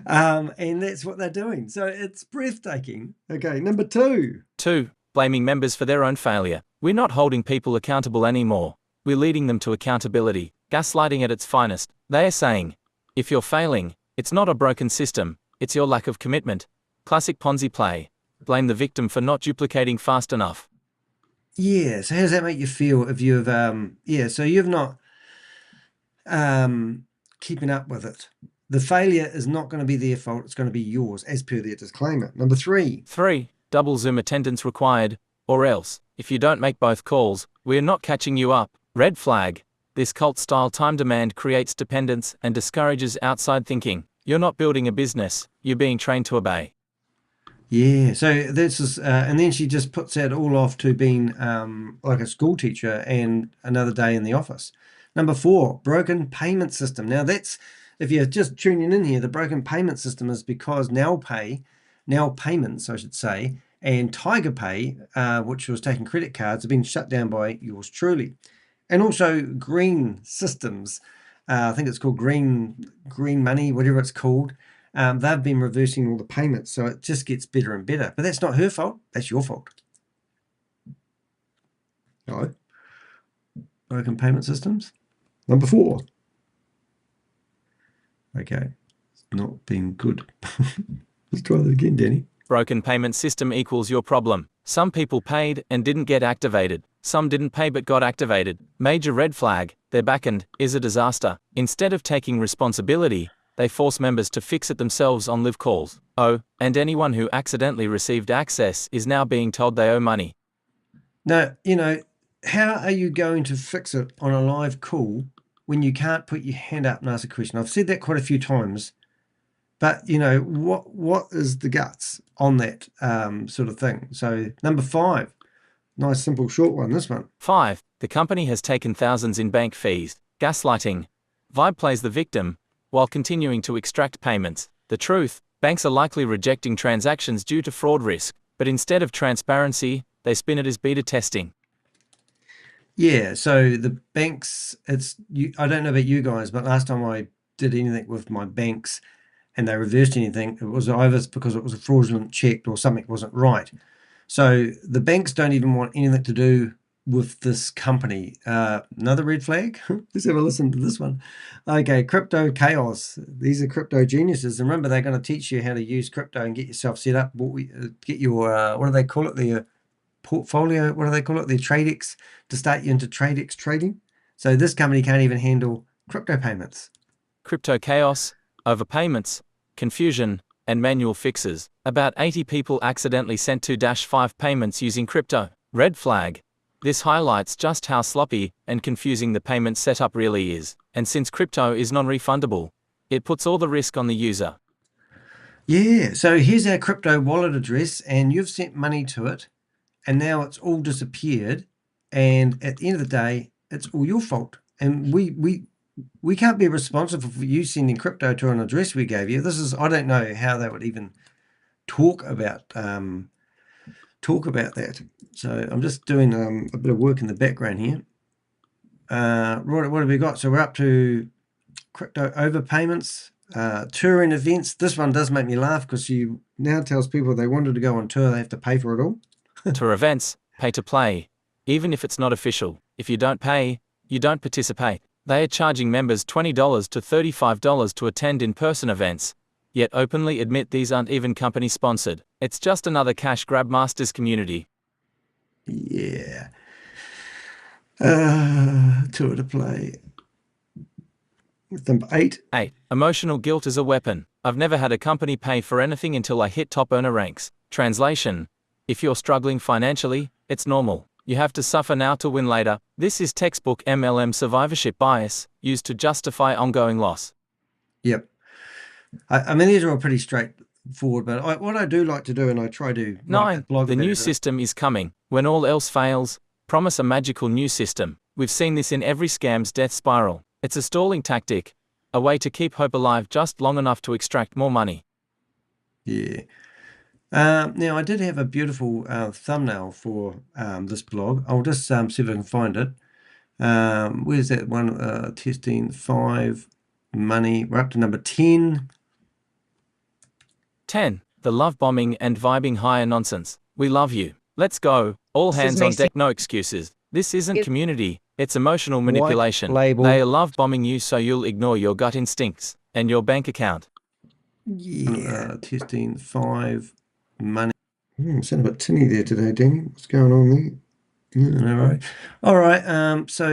And that's what they're doing. So it's breathtaking. Okay, number 2. 2. Blaming members for their own failure. We're not holding people accountable anymore. We're leading them to accountability. Gaslighting at its finest. They are saying, if you're failing, it's not a broken system, it's your lack of commitment. Classic Ponzi play. Blame the victim for not duplicating fast enough. Yeah, so how does that make you feel if you've, so you've not keeping up with it? The failure is not going to be their fault, it's going to be yours, as per their disclaimer. Number 3. 3. Double Zoom attendance required, or else, if you don't make both calls, we're not catching you up. Red flag. This cult-style time demand creates dependence and discourages outside thinking. You're not building a business, you're being trained to obey. Yeah, so this is, and then she just puts that all off to being like a school teacher and another day in the office. Number 4, broken payment system. Now that's, if you're just tuning in here, the broken payment system is because Now Payments, I should say, and Tiger Pay, which was taking credit cards, have been shut down by yours truly. And also Green Systems, I think it's called Green Money, whatever it's called. They've been reversing all the payments, so it just gets better and better. But that's not her fault, that's your fault. No. Broken payment systems. Number 4. Okay, it's not been good. Let's try that again, Danny. Broken payment system equals your problem. Some people paid and didn't get activated. Some didn't pay but got activated. Major red flag. Their backend is a disaster. Instead of taking responsibility, they force members to fix it themselves on live calls. Oh, and anyone who accidentally received access is now being told they owe money. Now, how are you going to fix it on a live call when you can't put your hand up and ask a question? I've said that quite a few times, but what is the guts on that sort of thing? So number 5, nice simple short one, this one. 5. The company has taken thousands in bank fees. Gaslighting. VYB plays the victim while continuing to extract payments. The truth, banks are likely rejecting transactions due to fraud risk, but instead of transparency, they spin it as beta testing. Yeah, so the banks, I don't know about you guys, but last time I did anything with my banks and they reversed anything, it was either because it was a fraudulent check or something wasn't right. So the banks don't even want anything to do with this company. Another red flag. Let's have a listen to this one. Okay, crypto chaos. These are crypto geniuses. And remember, they're going to teach you how to use crypto and get yourself set up. Get your, what do they call it? Their portfolio. What do they call it? Their TradeX, to start you into TradeX trading. So this company can't even handle crypto payments. Crypto chaos, overpayments, confusion, and manual fixes. About 80 people accidentally sent 2-5 payments using crypto. Red flag. This highlights just how sloppy and confusing the payment setup really is. And since crypto is non-refundable, it puts all the risk on the user. Yeah, so here's our crypto wallet address, and you've sent money to it, and now it's all disappeared. And at the end of the day, it's all your fault. And we can't be responsible for you sending crypto to an address we gave you. This is, I don't know how they would even talk about that. So I'm just doing a bit of work in the background here. What have we got? So we're up to crypto overpayments, touring events. This one does make me laugh because she now tells people they wanted to go on tour, they have to pay for it all. Tour events, pay to play, even if it's not official. If you don't pay, you don't participate. They are charging members $20 to $35 to attend in-person events, yet openly admit these aren't even company-sponsored. It's just another cash grab masters community. Yeah. Tour to play. Number 8. 8. Emotional guilt is a weapon. I've never had a company pay for anything until I hit top earner ranks. Translation. If you're struggling financially, it's normal. You have to suffer now to win later. This is textbook MLM survivorship bias, used to justify ongoing loss. Yep. I mean, these are all pretty straightforward, but what I do like to do, and I try to... 9. The new system is coming. When all else fails, promise a magical new system. We've seen this in every scam's death spiral. It's a stalling tactic, a way to keep hope alive just long enough to extract more money. Yeah. Now, I did have a beautiful thumbnail for this blog. I'll just see if I can find it. Where's that one? Testing 5, money. We're up to number 10. 10. The love bombing and vibing higher nonsense. We love you. Let's go. All hands on deck, no excuses. This isn't community, it's emotional manipulation. They are love bombing you so you'll ignore your gut instincts and your bank account. Yeah. Testing 5. Money. Sound a bit tinny there today, Danny. What's going on there? All right. So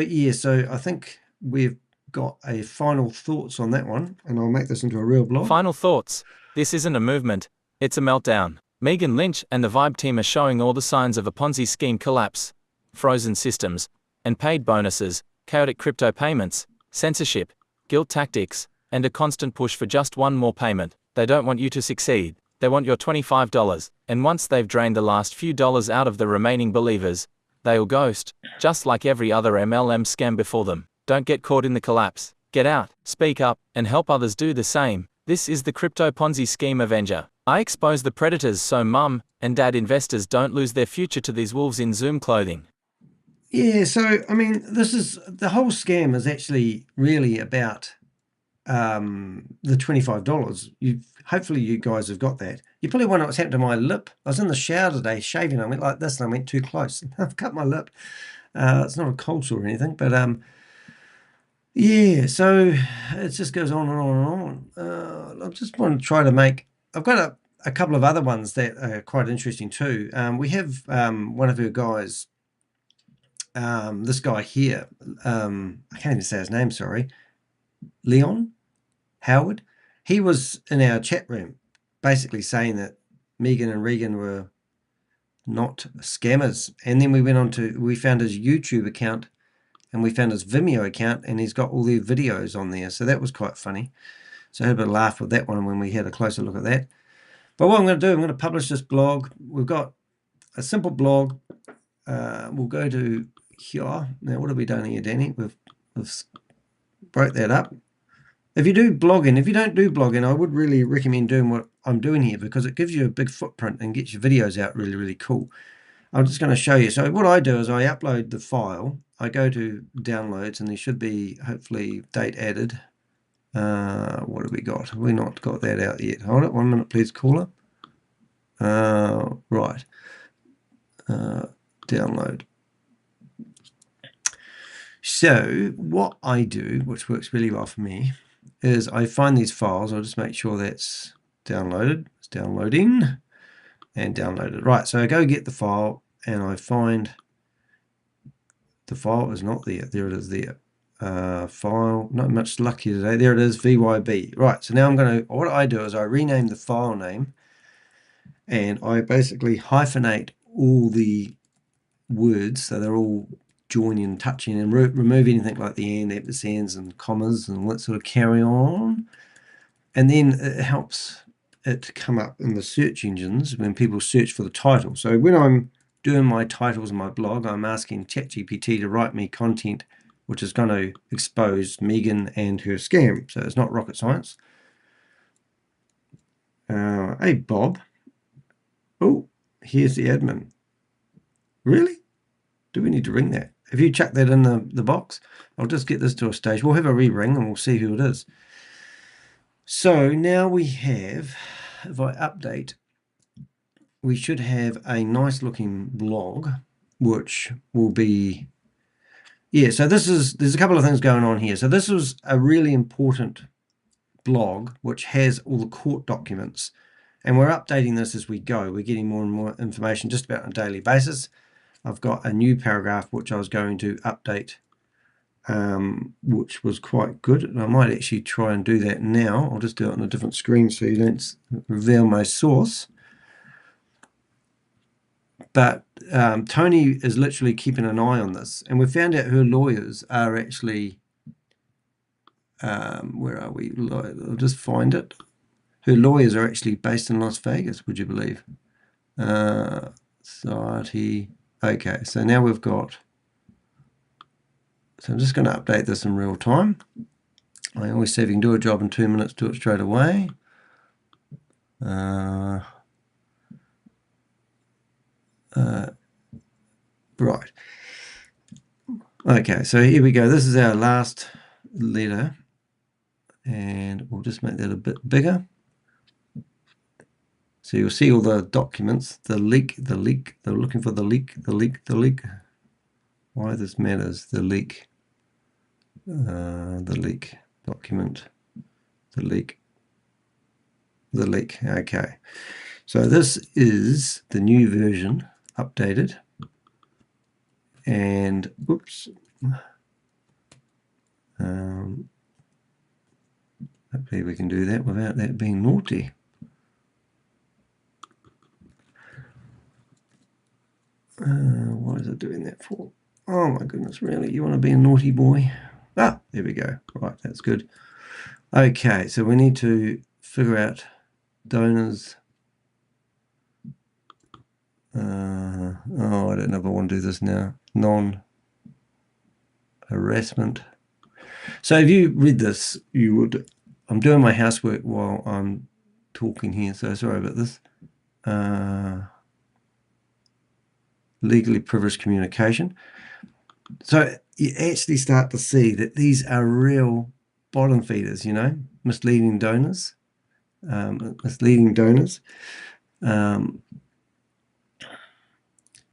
I think we've got a final thoughts on that one, and I'll make this into a real blog. Final thoughts. This isn't a movement, it's a meltdown. Megan Lynch and the VYB team are showing all the signs of a Ponzi scheme collapse, frozen systems, and paid bonuses, chaotic crypto payments, censorship, guilt tactics, and a constant push for just one more payment. They don't want you to succeed. They want your $25, and once they've drained the last few dollars out of the remaining believers, they'll ghost, just like every other MLM scam before them. Don't get caught in the collapse. Get out, speak up, and help others do the same. This is the Crypto Ponzi Scheme Avenger. I expose the predators so mum and dad investors don't lose their future to these wolves in Zoom clothing. Yeah, so, I mean, the whole scam is actually really about the $25. Hopefully you guys have got that. You probably wonder what's happened to my lip. I was in the shower today shaving. I went like this and I went too close. I've cut my lip. It's not a cold sore or anything, but yeah, so it just goes on and on and on. I just want to try to make... I've got a couple of other ones that are quite interesting too. We have one of her guys, this guy here, I can't even say his name, sorry, Leon Howard. He was in our chat room basically saying that Megan and Regan were not scammers. And then we found his YouTube account and we found his Vimeo account, and he's got all their videos on there. So that was quite funny. So I had a bit of a laugh with that one when we had a closer look at that. But what I'm going to do, I'm going to publish this blog. We've got a simple blog. We'll go to here. Now, what have we done here, Danny? We've broke that up. If you do blogging, if you don't do blogging, I would really recommend doing what I'm doing here because it gives you a big footprint and gets your videos out really, really cool. I'm just going to show you. So what I do is I upload the file. I go to downloads, and there should be hopefully date added. What have we got? We've not got that out yet. Hold it 1 minute, please, caller. Right. Download. So what I do, which works really well for me, is I find these files. I'll just make sure that's downloaded. It's downloading and downloaded. Right, so I go get the file, and I find the file is not there. There it is there. File, not much lucky today. There it is, VYB. Right, so now what I do is I rename the file name, and I basically hyphenate all the words so they're all joining, touching, and remove anything like the and, ampersands, and commas, and let's sort of carry on. And then it helps it to come up in the search engines when people search for the title. So when I'm doing my titles in my blog, I'm asking ChatGPT to write me content which is going to expose Megan and her scam. So it's not rocket science. Hey, Bob. Oh, here's the admin. Really? Do we need to ring that? Have you chucked that in the box? I'll just get this to a stage. We'll have a re-ring and we'll see who it is. So now we have, if I update, we should have a nice looking blog, which will be, yeah, so there's a couple of things going on here. So this was a really important blog, which has all the court documents, and we're updating this as we go. We're getting more and more information just about on a daily basis. I've got a new paragraph which I was going to update, which was quite good, and I might actually try and do that now. I'll just do it on a different screen so you don't reveal my source. But Toni is literally keeping an eye on this, and we found out her lawyers are actually, where are we? I'll just find it. Her lawyers are actually based in Las Vegas, would you believe? Society. Okay, so now we've got, so I'm just going to update this in real time. I always say if you can do a job in 2 minutes, do it straight away. Right. Okay, so here we go. This is our last letter, and we'll just make that a bit bigger. So you'll see all the documents, the leak, they're looking for the leak. Why this matters, the leak document, the leak. Okay. So this is the new version, updated. And, oops. Hopefully we can do that without that being naughty. What is it doing that for? Oh my goodness, really? You want to be a naughty boy? Ah, there we go. Right, that's good. Okay, so we need to figure out donors. Oh, I don't know if I want to do this now. Non-harassment. So if you read this, you would, I'm doing my housework while I'm talking here, so sorry about this. Legally privileged communication. So you actually start to see that these are real bottom feeders, you know, misleading donors.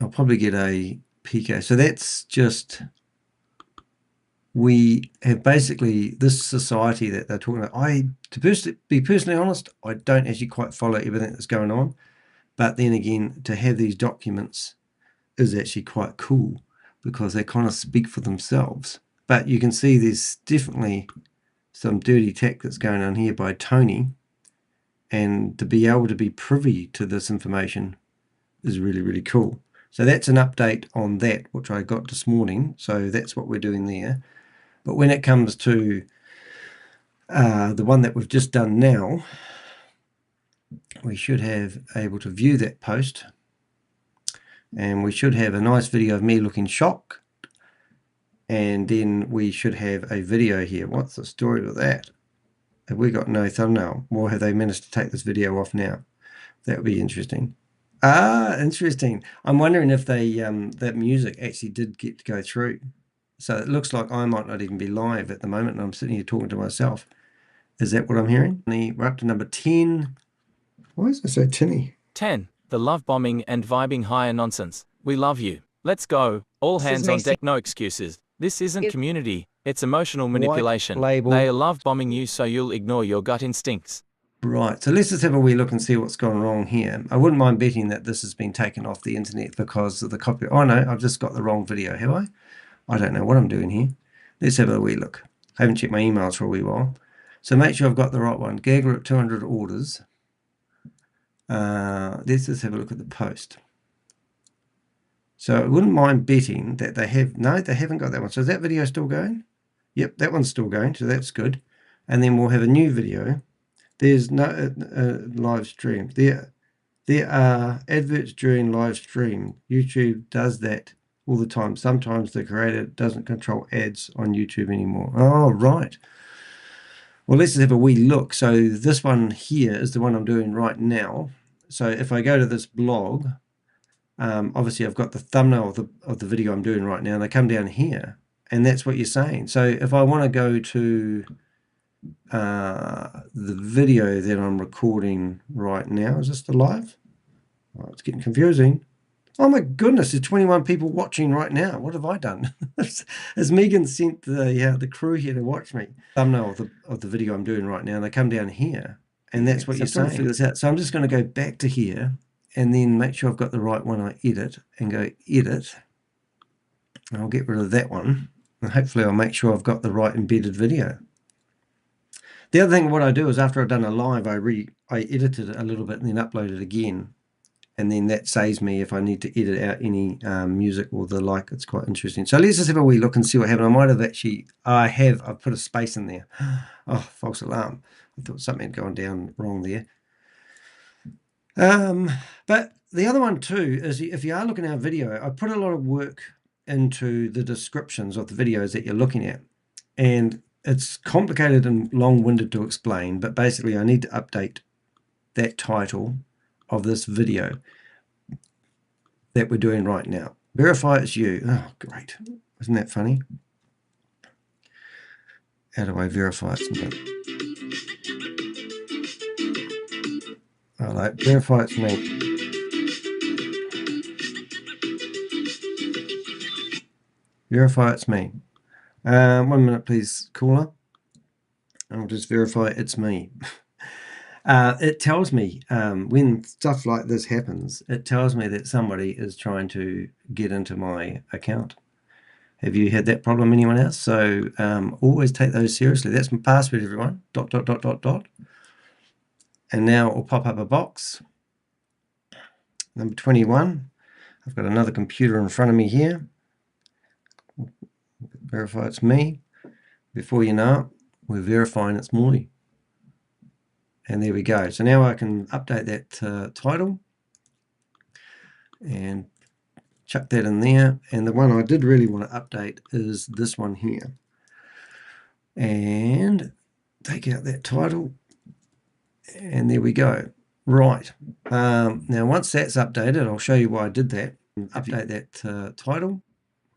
I'll probably get a PK. So that's just, we have basically this society that they're talking about. To be personally honest, I don't actually quite follow everything that's going on. But then again, to have these documents is actually quite cool because they kind of speak for themselves. But you can see there's definitely some dirty tactics going on here by Toni, and to be able to be privy to this information is really, really cool. So that's an update on that, which I got this morning. So that's what we're doing there. But when it comes to the one that we've just done now, we should have able to view that post. And we should have a nice video of me looking shocked. And then we should have a video here. What's the story with that? Have we got no thumbnail? Or have they managed to take this video off now? That would be interesting. Interesting. I'm wondering if they that music actually did get to go through. So it looks like I might not even be live at the moment, and I'm sitting here talking to myself. Is that what I'm hearing? We're up to number 10. Why is it so tinny? 10. The love bombing and vibing higher nonsense. We love you. Let's go. All hands on deck, no excuses. This isn't community, it's emotional manipulation. They are love bombing you so you'll ignore your gut instincts. Right, so let's just have a wee look and see what's gone wrong here. I wouldn't mind betting that this has been taken off the internet because of the copy. Oh no, I've just got the wrong video, have I? I don't know what I'm doing here. Let's have a wee look. I haven't checked my emails for a wee while. So make sure I've got the right one. Gag Group 200 orders. Let's just have a look at the post. So I wouldn't mind betting that they have, no, they haven't got that one. So is that video still going? Yep, that one's still going, so that's good. And then we'll have a new video. There's no live stream. There are adverts during live stream. YouTube does that all the time. Sometimes the creator doesn't control ads on YouTube anymore. Oh, right. Well, let's just have a wee look. So this one here is the one I'm doing right now. So if I go to this blog, obviously I've got the thumbnail of the video I'm doing right now, and I come down here, and that's what you're saying. So if I want to go to the video that I'm recording right now, is this the live? Oh, it's getting confusing. Oh my goodness, there's 21 people watching right now. What have I done? Has Megan sent the crew here to watch me? Thumbnail of the video I'm doing right now, and I come down here, and that's what you're saying. Figure this out. So I'm just going to go back to here and then make sure I've got the right one. I edit and go edit. I'll get rid of that one, and hopefully I'll make sure I've got the right embedded video. The other thing what I do is after I've done a live, I edited it a little bit and then upload it again. And then that saves me if I need to edit out any music or the like. It's quite interesting. So let's just have a wee look and see what happened. I might have actually, I've put a space in there. Oh, false alarm. I thought something had gone down wrong there. But the other one too is if you are looking at our video, I put a lot of work into the descriptions of the videos that you're looking at. And it's complicated and long-winded to explain, but basically I need to update that title of this video that we're doing right now. Verify it's you. Oh, great. Isn't that funny? How do I verify it's me? I like verify it's me. Verify it's me. 1 minute, please, caller. I'll just verify it's me. It tells me when stuff like this happens, it tells me that somebody is trying to get into my account. Have you had that problem, anyone else? So always take those seriously. That's my password, everyone. ... And now it will pop up a box. Number 21. I've got another computer in front of me here. Verify it's me. Before you know it, we're verifying it's me. And there we go. So now I can update that title and chuck that in there. And the one I did really want to update is this one here. And take out that title. And there we go. Right. Now once that's updated, I'll show you why I did that. Update that title.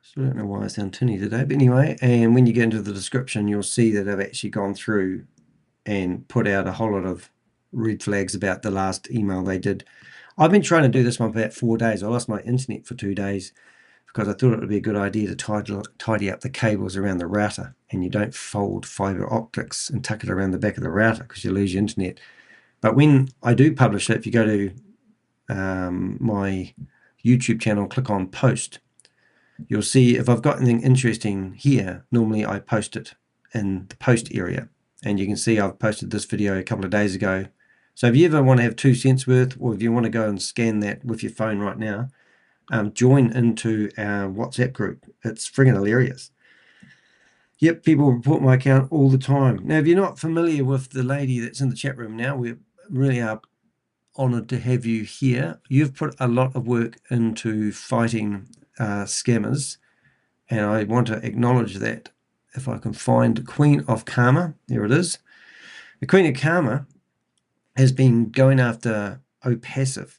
So I don't know why I sound tinny today, but anyway, and when you get into the description, you'll see that I've actually gone through and put out a whole lot of red flags about the last email they did. I've been trying to do this one for about 4 days. I lost my internet for 2 days because I thought it would be a good idea to tidy up the cables around the router, and you don't fold fiber optics and tuck it around the back of the router because you lose your internet. But when I do publish it, if you go to my YouTube channel, click on post, you'll see if I've got anything interesting here, normally I post it in the post area. And you can see I've posted this video a couple of days ago. So if you ever want to have 2 cents worth, or if you want to go and scan that with your phone right now, join into our WhatsApp group. It's friggin' hilarious. Yep, people report my account all the time. Now, if you're not familiar with the lady that's in the chat room now, we really are honoured to have you here. You've put a lot of work into fighting scammers, and I want to acknowledge that. If I can find Queen of Karma, there it is. The Queen of Karma has been going after OPassive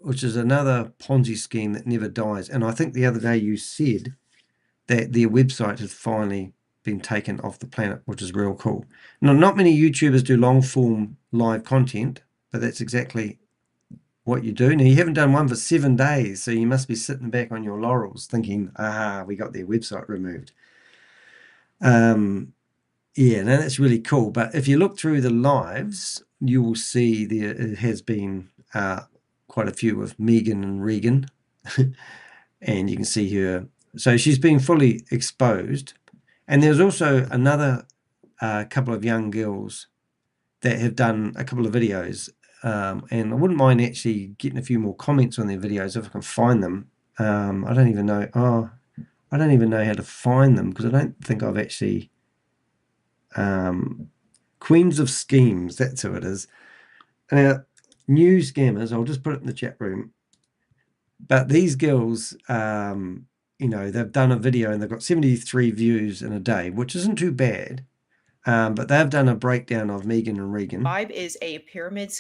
which is another Ponzi scheme that never dies. And I think the other day you said that their website has finally been taken off the planet, which is real cool. Now, not many YouTubers do long-form live content, but that's exactly what you do. Now, you haven't done one for 7 days, so you must be sitting back on your laurels thinking, we got their website removed. Yeah, no, that's really cool. But if you look through the lives, you will see there it has been quite a few with Megan and Regan. And you can see her. So she's been fully exposed. And there's also another couple of young girls that have done a couple of videos. And I wouldn't mind actually getting a few more comments on their videos if I can find them. I don't even know. I don't even know how to find them because I don't think I've actually... Queens of Schemes, that's who it is. Now, new scammers, I'll just put it in the chat room. But these girls, you know, they've done a video and they've got 73 views in a day, which isn't too bad. But they've done a breakdown of Megan and Regan. VYB is a pyramid.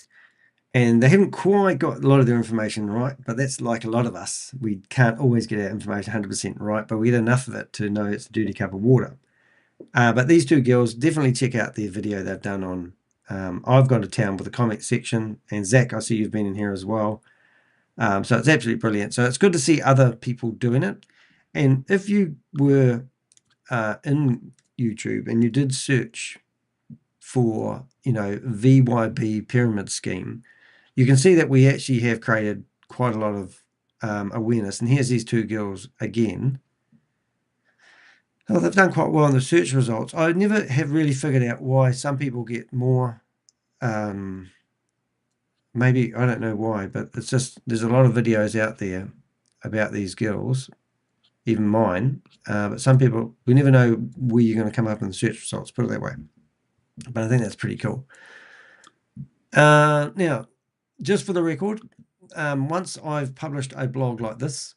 And they haven't quite got a lot of their information right, but that's like a lot of us. We can't always get our information 100% right, but we get enough of it to know it's a dirty cup of water. But these two girls, definitely check out their video they've done on I've Gone to Town with the comment section. And Zach, I see you've been in here as well. So it's absolutely brilliant. So it's good to see other people doing it. And if you were in YouTube and you did search for, you know, VYB pyramid scheme, you can see that we actually have created quite a lot of awareness. And here's these two girls again. Oh, they've done quite well in the search results. I never have really figured out why some people get more, maybe, I don't know why, but it's just, there's a lot of videos out there about these girls, even mine, but some people, we never know where you're going to come up in the search results, put it that way. But I think that's pretty cool. Now, just for the record, once I've published a blog like this,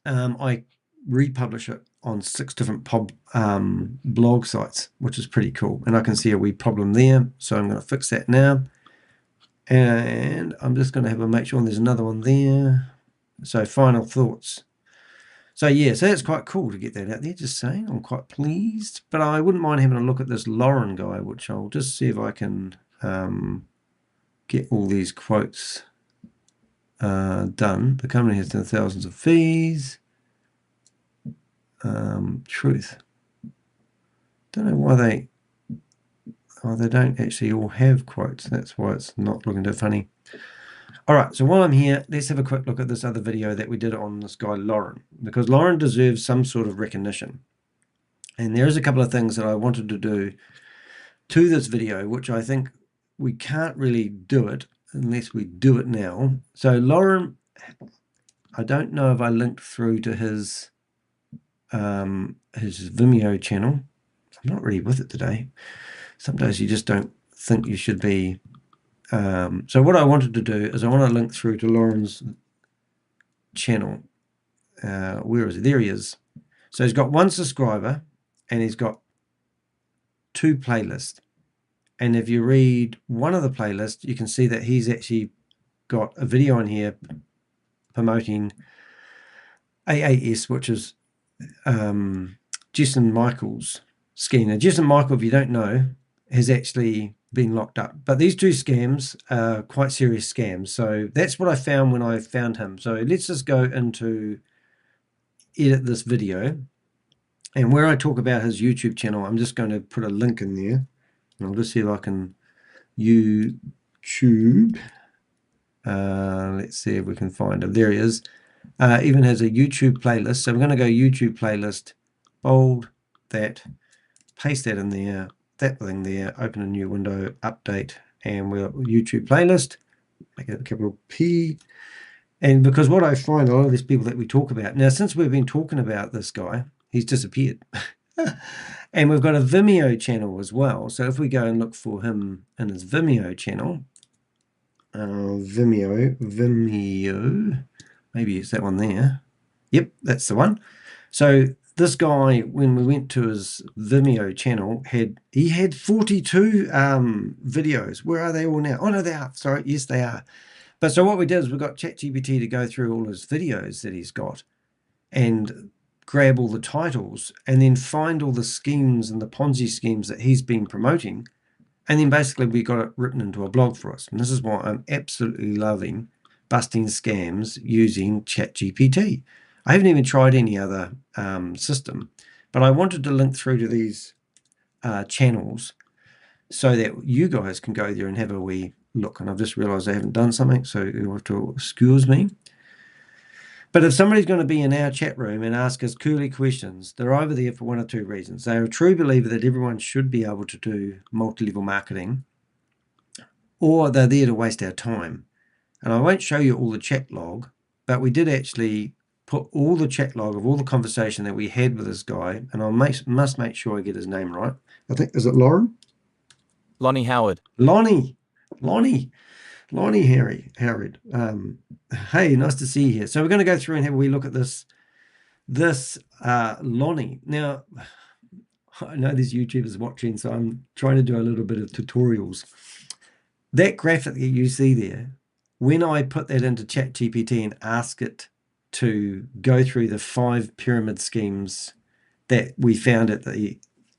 I republish it on 6 different blog sites, which is pretty cool. And I can see a wee problem there, so I'm going to fix that now. And I'm just going to have a make sure there's another one there. So final thoughts. So yeah, so that's quite cool to get that out there, just saying. I'm quite pleased. But I wouldn't mind having a look at this Lauren guy, which I'll just see if I can get all these quotes done. The company has done thousands of fees. Truth. Don't know why they don't actually all have quotes. That's why it's not looking too funny. All right, so while I'm here, let's have a quick look at this other video that we did on this guy Lauren, because Lauren deserves some sort of recognition. And there's a couple of things that I wanted to do to this video, which I think we can't really do it unless we do it now. So Lauren, I don't know if I linked through to his Vimeo channel. I'm not really with it today. Sometimes you just don't think you should be. So what I wanted to do is I want to link through to Lauren's channel. Where is he? There he is. So he's got 1 subscriber and he's got 2 playlists. And if you read one of the playlists, you can see that he's actually got a video on here promoting AAS, which is Jason Michael's scheme. Now, Jason Michael, if you don't know, has actually been locked up. But these 2 scams are quite serious scams. So that's what I found when I found him. So let's just go into edit this video. And where I talk about his YouTube channel, I'm just going to put a link in there. And I'll just see if I can YouTube. Let's see if we can find him. There he is. Even has a YouTube playlist. So we're going to go YouTube playlist, bold that, paste that in there, that thing there, open a new window, update, and we'll YouTube playlist, make it a capital P. And because what I find, a lot of these people that we talk about, now since we've been talking about this guy, he's disappeared. And we've got a Vimeo channel as well. So if we go and look for him in his Vimeo channel, Vimeo, maybe it's that one there. Yep, that's the one. So this guy, when we went to his Vimeo channel, he had 42 videos. Where are they all now? Oh no, they are. Sorry, yes they are. But so what we did is we got ChatGPT to go through all his videos that he's got and grab all the titles and then find all the schemes and the Ponzi schemes that he's been promoting. And then basically we got it written into a blog for us. And this is why I'm absolutely loving busting scams using ChatGPT. I haven't even tried any other system, but I wanted to link through to these channels so that you guys can go there and have a wee look. And I've just realized I haven't done something, so you'll have to excuse me. But if somebody's going to be in our chat room and ask us curly questions, they're over there for one or two reasons. They're a true believer that everyone should be able to do multi-level marketing, or they're there to waste our time. And I won't show you all the chat log, but we did actually put all the chat log of all the conversation that we had with this guy, and I must make sure I get his name right. I think, is it Lauren? Lonnie Howard. Lonnie Howard. Hey, nice to see you here. So we're going to go through and have a wee look at this Lonnie. Now, I know there's YouTubers watching, so I'm trying to do a little bit of tutorials. That graphic that you see there, when I put that into ChatGPT and ask it to go through the 5 pyramid schemes that we found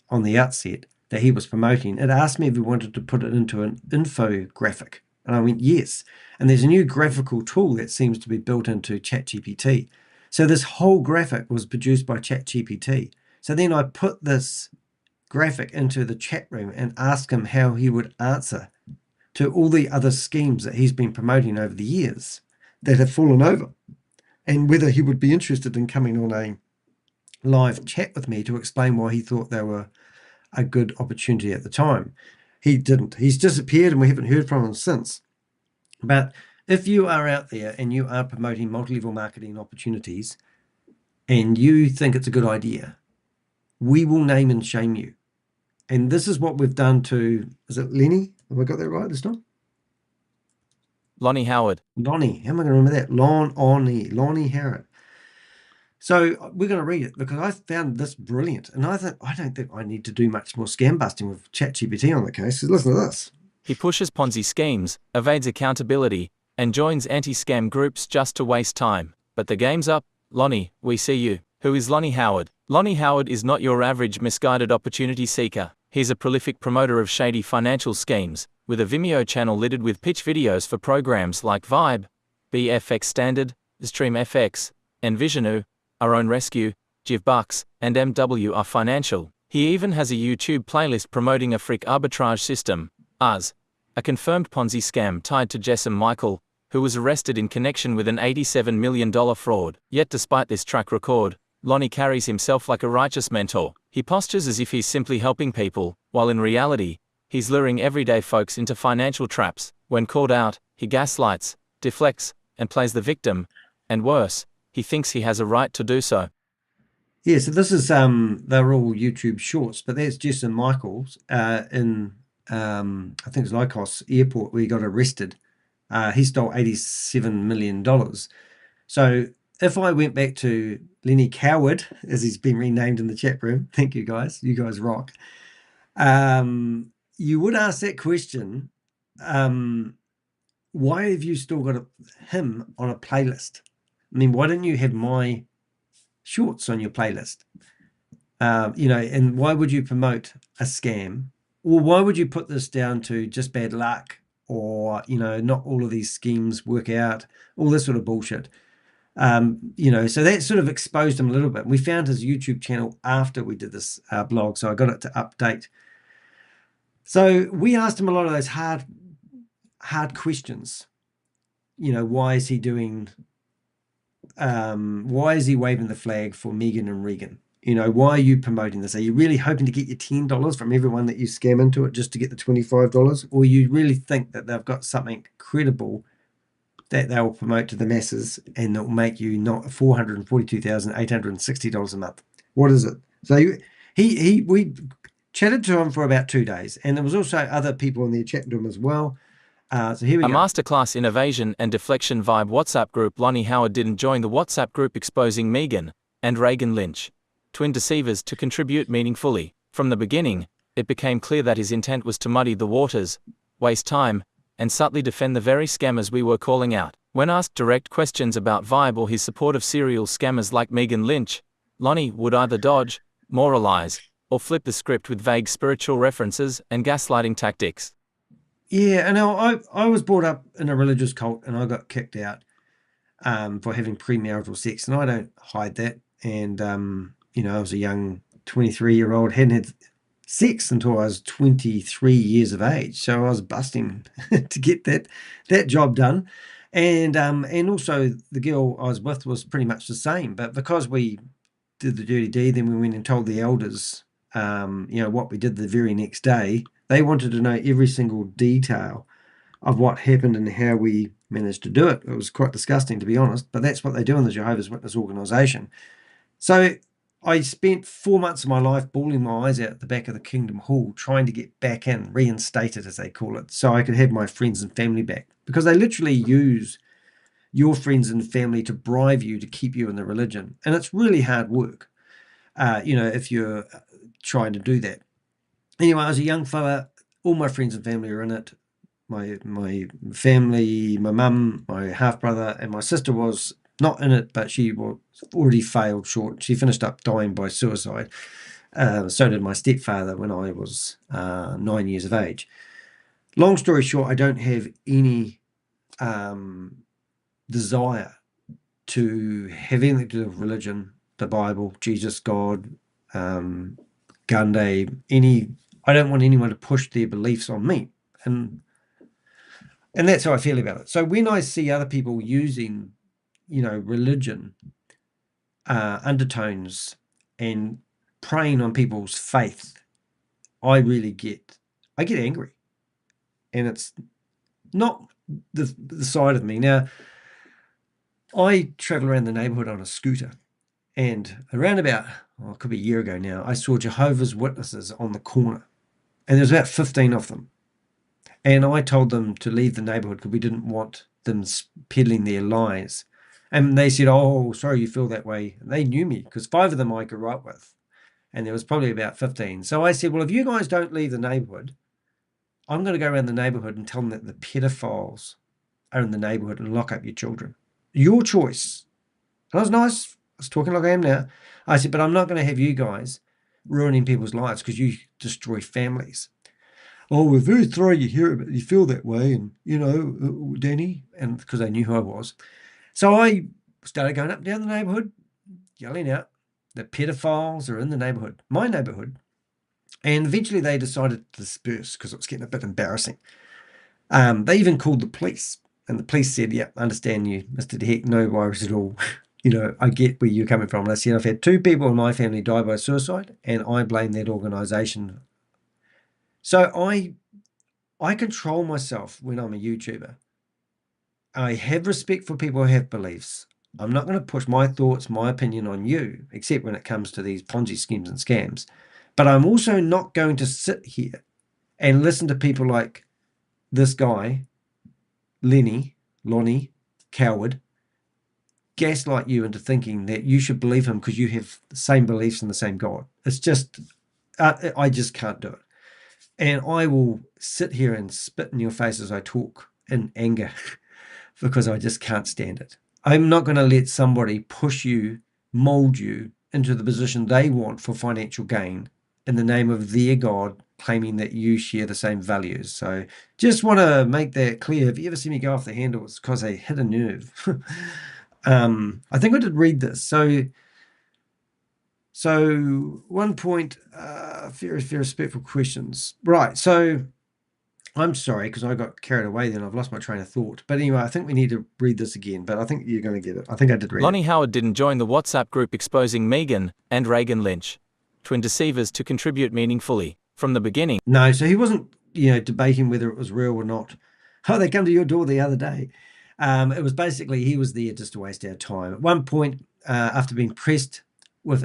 on the outset that he was promoting, it asked me if we wanted to put it into an infographic. And I went, yes. And there's a new graphical tool that seems to be built into ChatGPT. So this whole graphic was produced by ChatGPT. So then I put this graphic into the chat room and asked him how he would answer to all the other schemes that he's been promoting over the years that have fallen over, and whether he would be interested in coming on a live chat with me to explain why he thought they were a good opportunity at the time. He didn't. He's disappeared and we haven't heard from him since. But if you are out there and you are promoting multi-level marketing opportunities and you think it's a good idea, we will name and shame you. And this is what we've done to, is it Lenny? Have I got that right this time? Lonnie Howard. Lonnie. How am I going to remember that? Lonnie Howard. So we're going to read it because I found this brilliant. And I don't think I need to do much more scam busting with ChatGPT on the case. So listen to this. He pushes Ponzi schemes, evades accountability, and joins anti-scam groups just to waste time. But the game's up. Lonnie, we see you. Who is Lonnie Howard? Lonnie Howard is not your average misguided opportunity seeker. He's a prolific promoter of shady financial schemes, with a Vimeo channel littered with pitch videos for programs like VYB, BFX Standard, Stream FX, Envisionou, Our Own Rescue, GiveBucks, and MWR Financial. He even has a YouTube playlist promoting a freak arbitrage system, ARS, a confirmed Ponzi scam tied to Jessam Michael, who was arrested in connection with an $87 million fraud. Yet despite this track record, Lonnie carries himself like a righteous mentor. He postures as if he's simply helping people, while in reality, he's luring everyday folks into financial traps. When called out, he gaslights, deflects, and plays the victim, and worse, he thinks he has a right to do so. Yeah, so this is they're all YouTube shorts, but that's Jessam Michaels in I think it's Lycos Airport where he got arrested. He stole $87 million. So if I went back to Lenny Coward, as he's been renamed in the chat room, thank you guys, you guys rock. You would ask that question, why have you still got him on a playlist? I mean, why didn't you have my shorts on your playlist? And why would you promote a scam? Or why would you put this down to just bad luck? Or, not all of these schemes work out, all this sort of bullshit. So that sort of exposed him a little bit. We found his YouTube channel after we did this blog, so I got it to update. So we asked him a lot of those hard questions. Why is he doing, why is he waving the flag for Megan and Regan? Why are you promoting this? Are you really hoping to get your $10 from everyone that you scam into it just to get the $25? Or you really think that they've got something credible that they'll promote to the masses and it'll make you not $442,860 a month? What is it? So we chatted to him for about 2 days, and there was also other people in there chatting to him as well. So here we go. A masterclass in evasion and deflection VYB WhatsApp group. Lonnie Howard didn't join the WhatsApp group exposing Megan and Megan Lynch, twin deceivers, to contribute meaningfully. From the beginning, it became clear that his intent was to muddy the waters, waste time, and subtly defend the very scammers we were calling out. When asked direct questions about VYB or his support of serial scammers like Megan Lynch, Lonnie would either dodge, moralize, or flip the script with vague spiritual references and gaslighting tactics. Yeah, and I was brought up in a religious cult, and I got kicked out for having premarital sex, and I don't hide that. And I was a young 23-year-old, hadn't had sex until I was 23 years of age, so I was busting to get that job done. And also the girl I was with was pretty much the same, but because we did the dirty deed, then we went and told the elders what we did the very next day. They wanted to know every single detail of what happened and how we managed to do it. It was quite disgusting, to be honest, but that's what they do in the Jehovah's Witness organization. So I spent 4 months of my life bawling my eyes out at the back of the Kingdom Hall, trying to get back in, reinstated as they call it, so I could have my friends and family back, because they literally use your friends and family to bribe you to keep you in the religion, and it's really hard work, if you're trying to do that. Anyway, I was a young fella. All my friends and family are in it. My family, my mum, my half-brother, and my sister was not in it, but she was already failed short. She finished up dying by suicide. So did my stepfather when I was 9 years of age. Long story short, I don't have any desire to have anything to do with religion, the Bible, Jesus, God, Gandhi, I don't want anyone to push their beliefs on me. And that's how I feel about it. So when I see other people using, religion, undertones, and preying on people's faith, I get angry. And it's not the side of me. Now, I travel around the neighborhood on a scooter, and around about, it could be a year ago now, I saw Jehovah's Witnesses on the corner, and there's about 15 of them. And I told them to leave the neighborhood because we didn't want them peddling their lies. And they said, "Oh, sorry you feel that way." And they knew me because 5 of them I grew up with, and there was probably about 15. So I said, well, if you guys don't leave the neighborhood, I'm going to go around the neighborhood and tell them that the pedophiles are in the neighborhood and lock up your children. Your choice. And I was nice. I was talking like I am now. I said, but I'm not going to have you guys ruining people's lives because you destroy families. "Oh, we're very sorry you hear it, but you feel that way, and, Danny," and because they knew who I was. So I started going up and down the neighborhood, yelling out, the pedophiles are in the neighborhood, my neighborhood. And eventually they decided to disperse because it was getting a bit embarrassing. They even called the police, and the police said, "Yeah, I understand you, Mr. DeHeck, no worries at all. I get where you're coming from." And I said, "I've had 2 people in my family die by suicide, and I blame that organization." So I control myself when I'm a YouTuber. I have respect for people who have beliefs. I'm not going to push my thoughts, my opinion on you, except when it comes to these Ponzi schemes and scams. But I'm also not going to sit here and listen to people like this guy, Lonnie, coward, gaslight you into thinking that you should believe him because you have the same beliefs in the same God. It's just, I just can't do it. And I will sit here and spit in your face as I talk in anger because I just can't stand it. I'm not going to let somebody push you, mold you into the position they want for financial gain in the name of their God, claiming that you share the same values. So just want to make that clear. If you ever see me go off the handle, it's because I hit a nerve. I think I did read this. So 1 point, very respectful questions. Right, so I'm sorry because I got carried away then. I've lost my train of thought. But anyway, I think we need to read this again, but I think you're going to get it. I think I did read Lonnie it. Howard didn't join the WhatsApp group exposing Megan and Megan Lynch, twin deceivers, to contribute meaningfully from the beginning. No, so he wasn't, debating whether it was real or not. Oh, they come to your door the other day. It was basically he was there just to waste our time. At one point, after being pressed with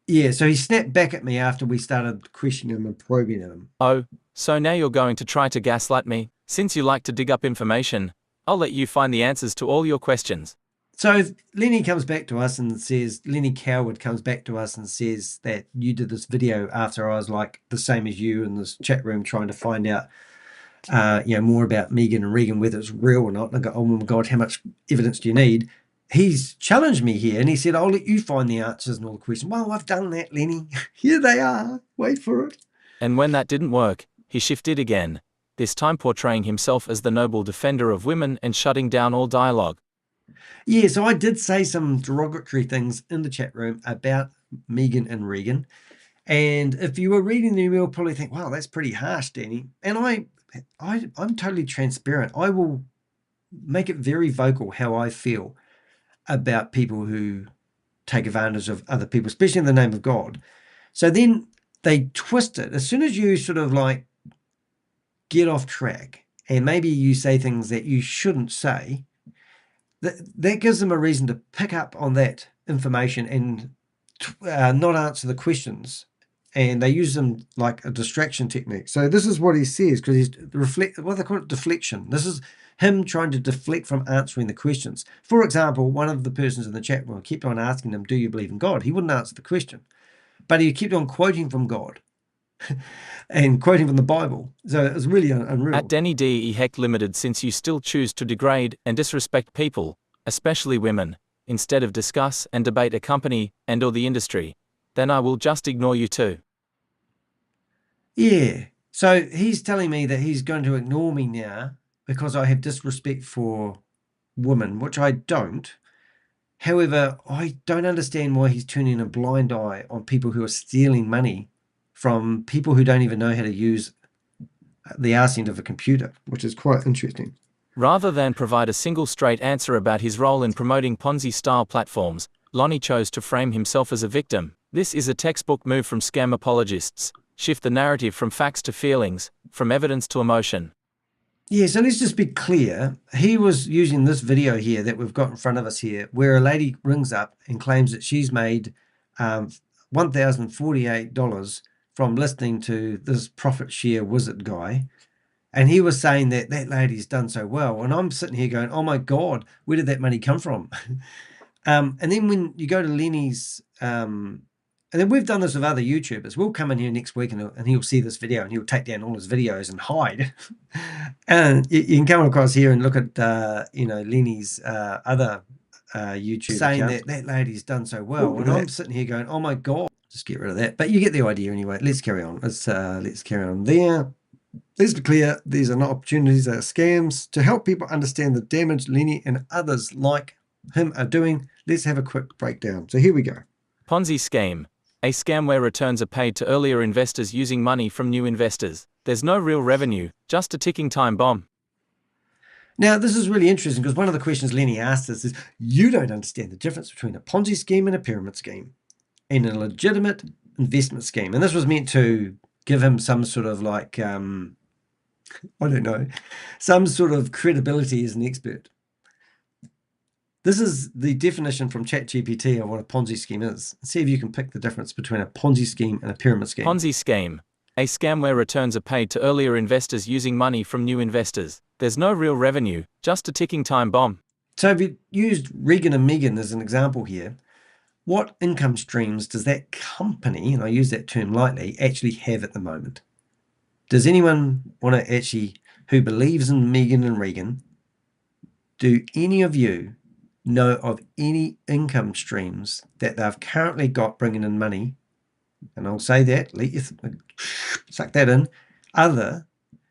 so he snapped back at me after we started questioning him and probing him. "Oh, so now you're going to try to gaslight me? Since you like to dig up information, I'll let you find the answers to all your questions." So Lenny comes back to us and says, Lenny Coward comes back to us and says that you did this video after I was like the same as you in this chat room trying to find out, more about Megan and Regan, whether it's real or not. And I go, oh my God, how much evidence do you need? He's challenged me here and he said, I'll let you find the answers and all the questions. Well, I've done that, Lenny. Here they are. Wait for it. And when that didn't work, he shifted again, this time portraying himself as the noble defender of women and shutting down all dialogue. Yeah, so I did say some derogatory things in the chat room about Megan and Regan. And if you were reading them, you'll probably think, wow, that's pretty harsh, Danny. And I'm totally transparent. I will make it very vocal how I feel about people who take advantage of other people, especially in the name of God. So then they twist it. As soon as you sort of like get off track and maybe you say things that you shouldn't say, that gives them a reason to pick up on that information and not answer the questions. And they use them like a distraction technique. So this is what he says, because he's what they call it, deflection. This is him trying to deflect from answering the questions. For example, one of the persons in the chat room kept on asking him, do you believe in God? He wouldn't answer the question, but he kept on quoting from God and quoting from the Bible. So it was really unreal. At Denny D. Heck Limited, since you still choose to degrade and disrespect people, especially women, instead of discuss and debate a company and or the industry, then I will just ignore you too. Yeah. So he's telling me that he's going to ignore me now because I have disrespect for women, which I don't. However, I don't understand why he's turning a blind eye on people who are stealing money from people who don't even know how to use the arse end of a computer, which is quite interesting. Rather than provide a single straight answer about his role in promoting Ponzi-style platforms, Lonnie chose to frame himself as a victim. This is a textbook move from scam apologists. Shift the narrative from facts to feelings, from evidence to emotion. Yeah, so let's just be clear. He was using this video here that we've got in front of us here, where a lady rings up and claims that she's made $1,048 from listening to this profit share wizard guy. And he was saying that that lady's done so well. And I'm sitting here going, oh my God, where did that money come from? And then when you go to Lenny's, and then we've done this with other YouTubers. We'll come in here next week and he'll see this video and he'll take down all his videos and hide. And you can come across here and look at, Lenny's other YouTube saying account. That lady's done so well. And I'm sitting here going, oh my God, just get rid of that. But you get the idea anyway. Let's carry on. Let's carry on there. Let's be clear, these are not opportunities, they are scams. To help people understand the damage Lenny and others like him are doing, let's have a quick breakdown. So here we go. Ponzi scheme. A scam where returns are paid to earlier investors using money from new investors. There's no real revenue, just a ticking time bomb. Now, this is really interesting because one of the questions Lenny asked us is, you don't understand the difference between a Ponzi scheme and a pyramid scheme and a legitimate investment scheme. And this was meant to give him some sort of like, I don't know, some sort of credibility as an expert. This is the definition from ChatGPT of what a Ponzi scheme is. See if you can pick the difference between a Ponzi scheme and a pyramid scheme. Ponzi scheme. A scam where returns are paid to earlier investors using money from new investors. There's no real revenue, just a ticking time bomb. So if you used Regan and Megan as an example here, what income streams does that company, and I use that term lightly, actually have at the moment? Does anyone want to actually, who believes in Megan and Regan, do any of you know of any income streams that they've currently got bringing in money, and I'll say that, let you suck that in, other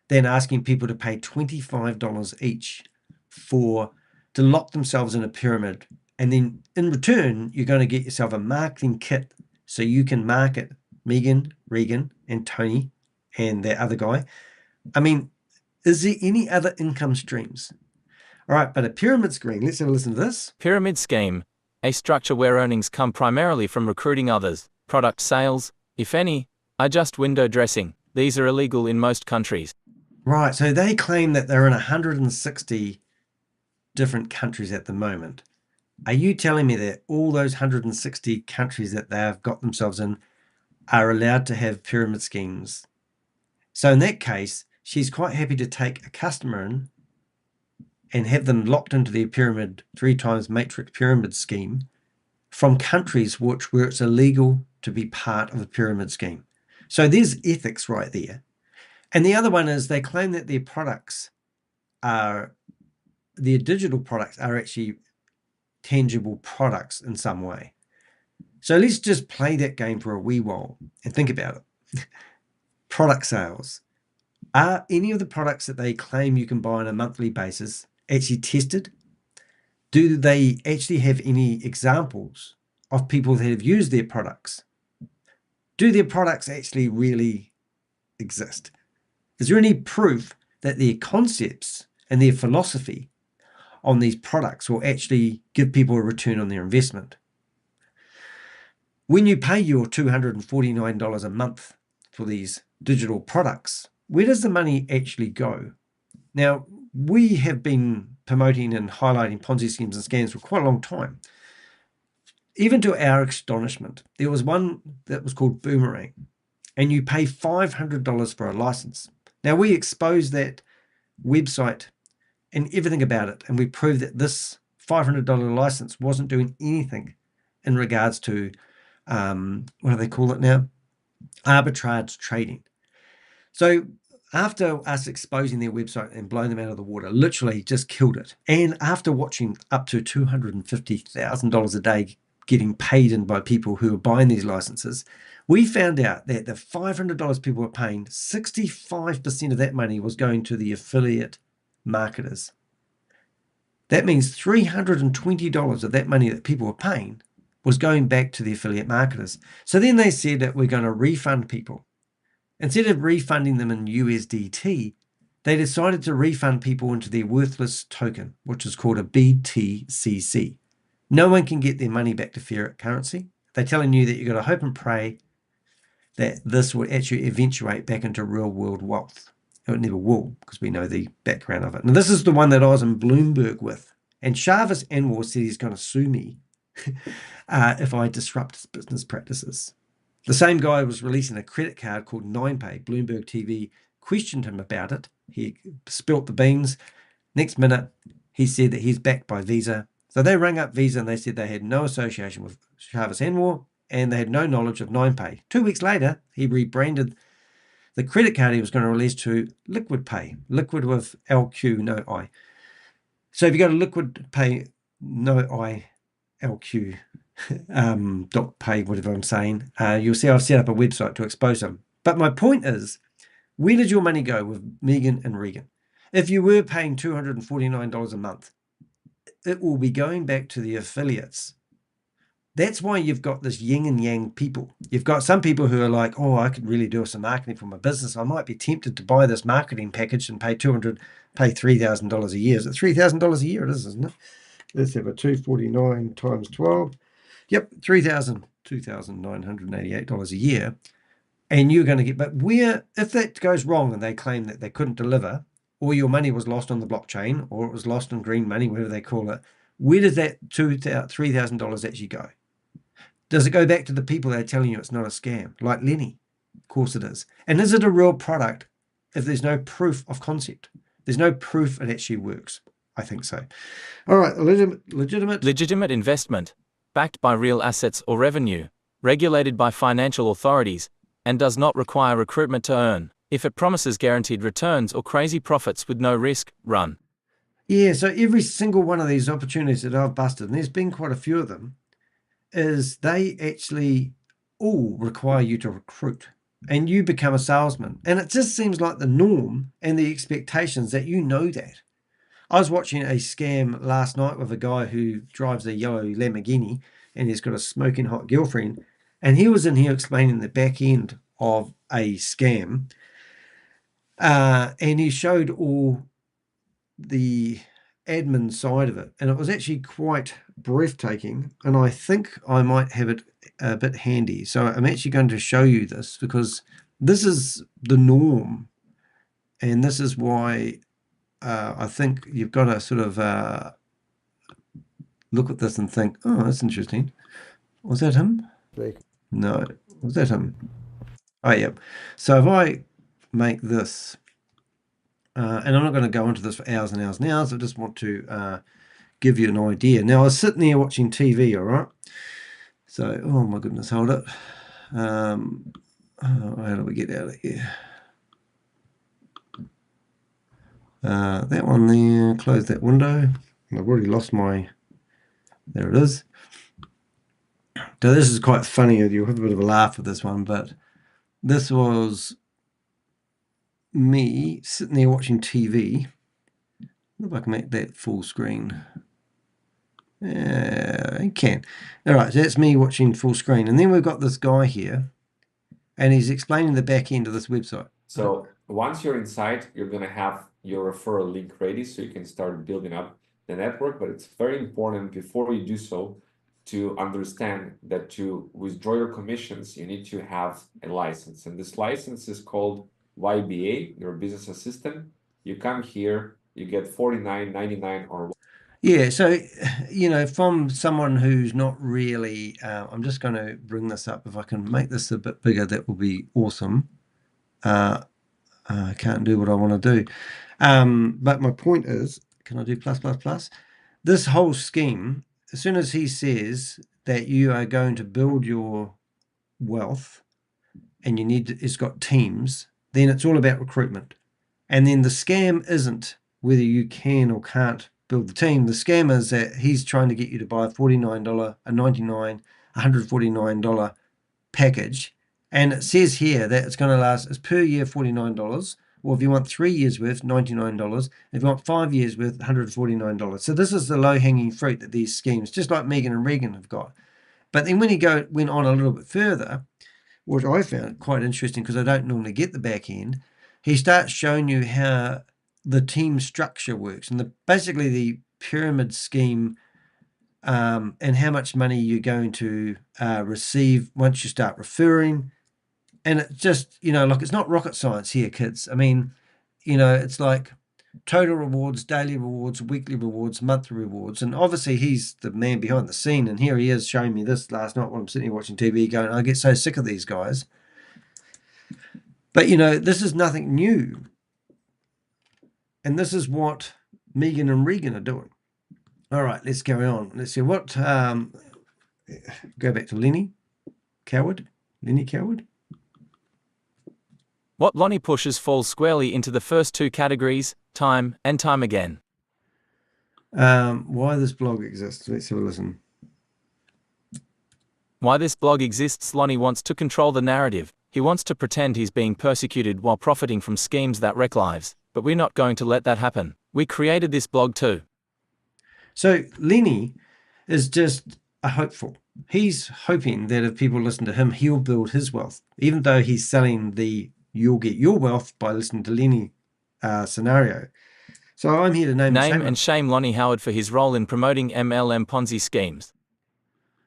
than asking people to pay $25 each to lock themselves in a pyramid, and then in return you're going to get yourself a marketing kit so you can market Megan, Regan and Toni and that other guy. I mean, is there any other income streams? All right, but a pyramid scheme, let's have a listen to this. Pyramid scheme. A structure where earnings come primarily from recruiting others. Product sales, if any, are just window dressing. These are illegal in most countries. Right, so they claim that they're in 160 different countries at the moment. Are you telling me that all those 160 countries that they've got themselves in are allowed to have pyramid schemes? So in that case, she's quite happy to take a customer in and have them locked into their pyramid, 3 times matrix pyramid scheme, from countries where it's illegal to be part of a pyramid scheme. So there's ethics right there. And the other one is they claim that their digital products are actually tangible products in some way. So let's just play that game for a wee while and think about it. Product sales. Are any of the products that they claim you can buy on a monthly basis actually tested? Do they actually have any examples of people that have used their products? Do their products actually really exist? Is there any proof that their concepts and their philosophy on these products will actually give people a return on their investment? When you pay your $249 a month for these digital products, where does the money actually go? Now, we have been promoting and highlighting Ponzi schemes and scams for quite a long time. Even to our astonishment, there was one that was called Boomerang, and you pay $500 for a license. Now, we exposed that website and everything about it, and we proved that this $500 license wasn't doing anything in regards to, what do they call it now? Arbitrage trading. So after us exposing their website and blowing them out of the water, literally just killed it. And after watching up to $250,000 a day getting paid in by people who are buying these licenses, we found out that the $500 people were paying, 65% of that money was going to the affiliate marketers. That means $320 of that money that people were paying was going back to the affiliate marketers. So then they said that we're going to refund people. Instead of refunding them in USDT, they decided to refund people into their worthless token, which is called a BTCC. No one can get their money back to fiat currency. They're telling you that you've got to hope and pray that this will actually eventuate back into real world wealth. It never will, because we know the background of it. Now, this is the one that I was in Bloomberg with. And Shavis Anwar said he's going to sue me if I disrupt his business practices. The same guy was releasing a credit card called 9Pay. Bloomberg TV questioned him about it. He spilt the beans. Next minute, he said that he's backed by Visa. So they rang up Visa and they said they had no association with Shavis Anwar and they had no knowledge of 9Pay. 2 weeks later, he rebranded the credit card he was going to release to Liquid Pay. Liquid with LQ, no I. So if you go to Liquid Pay, no I, LQ, .pay, whatever I'm saying, you'll see I've set up a website to expose them. But my point is, where did your money go with Megan and Regan? If you were paying $249 a month, it will be going back to the affiliates. That's why you've got this yin and yang people. You've got some people who are like, oh, I could really do some marketing for my business. I might be tempted to buy this marketing package and pay $3,000 a year. Is it $3,000 a year? It is, isn't it? Let's have a 249 times 12. Yep, $2,988 a year. And you're going to get, but if that goes wrong and they claim that they couldn't deliver, or your money was lost on the blockchain, or it was lost in green money, whatever they call it, where does that $3,000 actually go? Does it go back to the people that are telling you it's not a scam, like Lenny? Of course it is. And is it a real product if there's no proof of concept? There's no proof it actually works. I think so. All right, legitimate investment, backed by real assets or revenue, regulated by financial authorities, and does not require recruitment to earn. If it promises guaranteed returns or crazy profits with no risk, run. Yeah, so every single one of these opportunities that I've busted, and there's been quite a few of them, is they actually all require you to recruit and you become a salesman. And it just seems like the norm and the expectations that you know that. I was watching a scam last night with a guy who drives a yellow Lamborghini and he's got a smoking hot girlfriend. And he was in here explaining the back end of a scam. And he showed all the admin side of it. And it was actually quite breathtaking. And I think I might have it a bit handy. So I'm actually going to show you this because this is the norm. And this is why I think you've got to sort of look at this and think, oh, that's interesting. Was that him? No. Was that him? Oh, yeah. So if I make this and I'm not going to go into this for hours and hours and hours. I just want to give you an idea. Now, I was sitting there watching TV, all right? So, oh my goodness, hold it. How do we get out of here? That one there, close that window. I've already lost my, there it is. So this is quite funny. You'll have a bit of a laugh with this one, but this was me sitting there watching TV. I wonder if I can make that full screen. I can. All right, so that's me watching full screen. And then we've got this guy here, and he's explaining the back end of this website. So once you're inside, you're going to have your referral link ready so you can start building up the network. But it's very important before you do so to understand that to withdraw your commissions, you need to have a license. And this license is called YBA, your business assistant. You come here, you get $49.99 or yeah, so, you know, from someone who's not really, I'm just going to bring this up. If I can make this a bit bigger, that will be awesome. I can't do what I want to do. But my point is, can I do plus, plus, plus? This whole scheme, as soon as he says that you are going to build your wealth and you need to, it's got teams, then it's all about recruitment. And then the scam isn't whether you can or can't build the team. The scam is that he's trying to get you to buy a $49, a $99, $149 package. And it says here that it's going to last, it's per year $49. Or if you want 3 years worth, $99. If you want 5 years worth, $149. So this is the low-hanging fruit that these schemes, just like Megan and Regan, have got. But then when he went on a little bit further, which I found quite interesting because I don't normally get the back end, he starts showing you how the team structure works and basically the pyramid scheme, and how much money you're going to receive once you start referring. And it's just, you know, like, it's not rocket science here, kids. I mean, you know, it's like total rewards, daily rewards, weekly rewards, monthly rewards. And obviously he's the man behind the scene. And here he is showing me this last night when I'm sitting here watching TV going, I get so sick of these guys. But, you know, this is nothing new. And this is what Megan and Regan are doing. All right, let's carry on. Let's see what, go back to Lenny Coward. Lenny Coward. What Lonnie pushes falls squarely into the first two categories, time and time again. Why this blog exists. Let's have a listen. Why this blog exists. Lonnie wants to control the narrative. He wants to pretend he's being persecuted while profiting from schemes that wreck lives. But we're not going to let that happen. We created this blog too. So Lenny is just a hopeful. He's hoping that if people listen to him, he'll build his wealth. Even though he's selling the you'll get your wealth by listening to Lenny scenario. So I'm here to name and shame Lonnie Howard for his role in promoting MLM Ponzi schemes.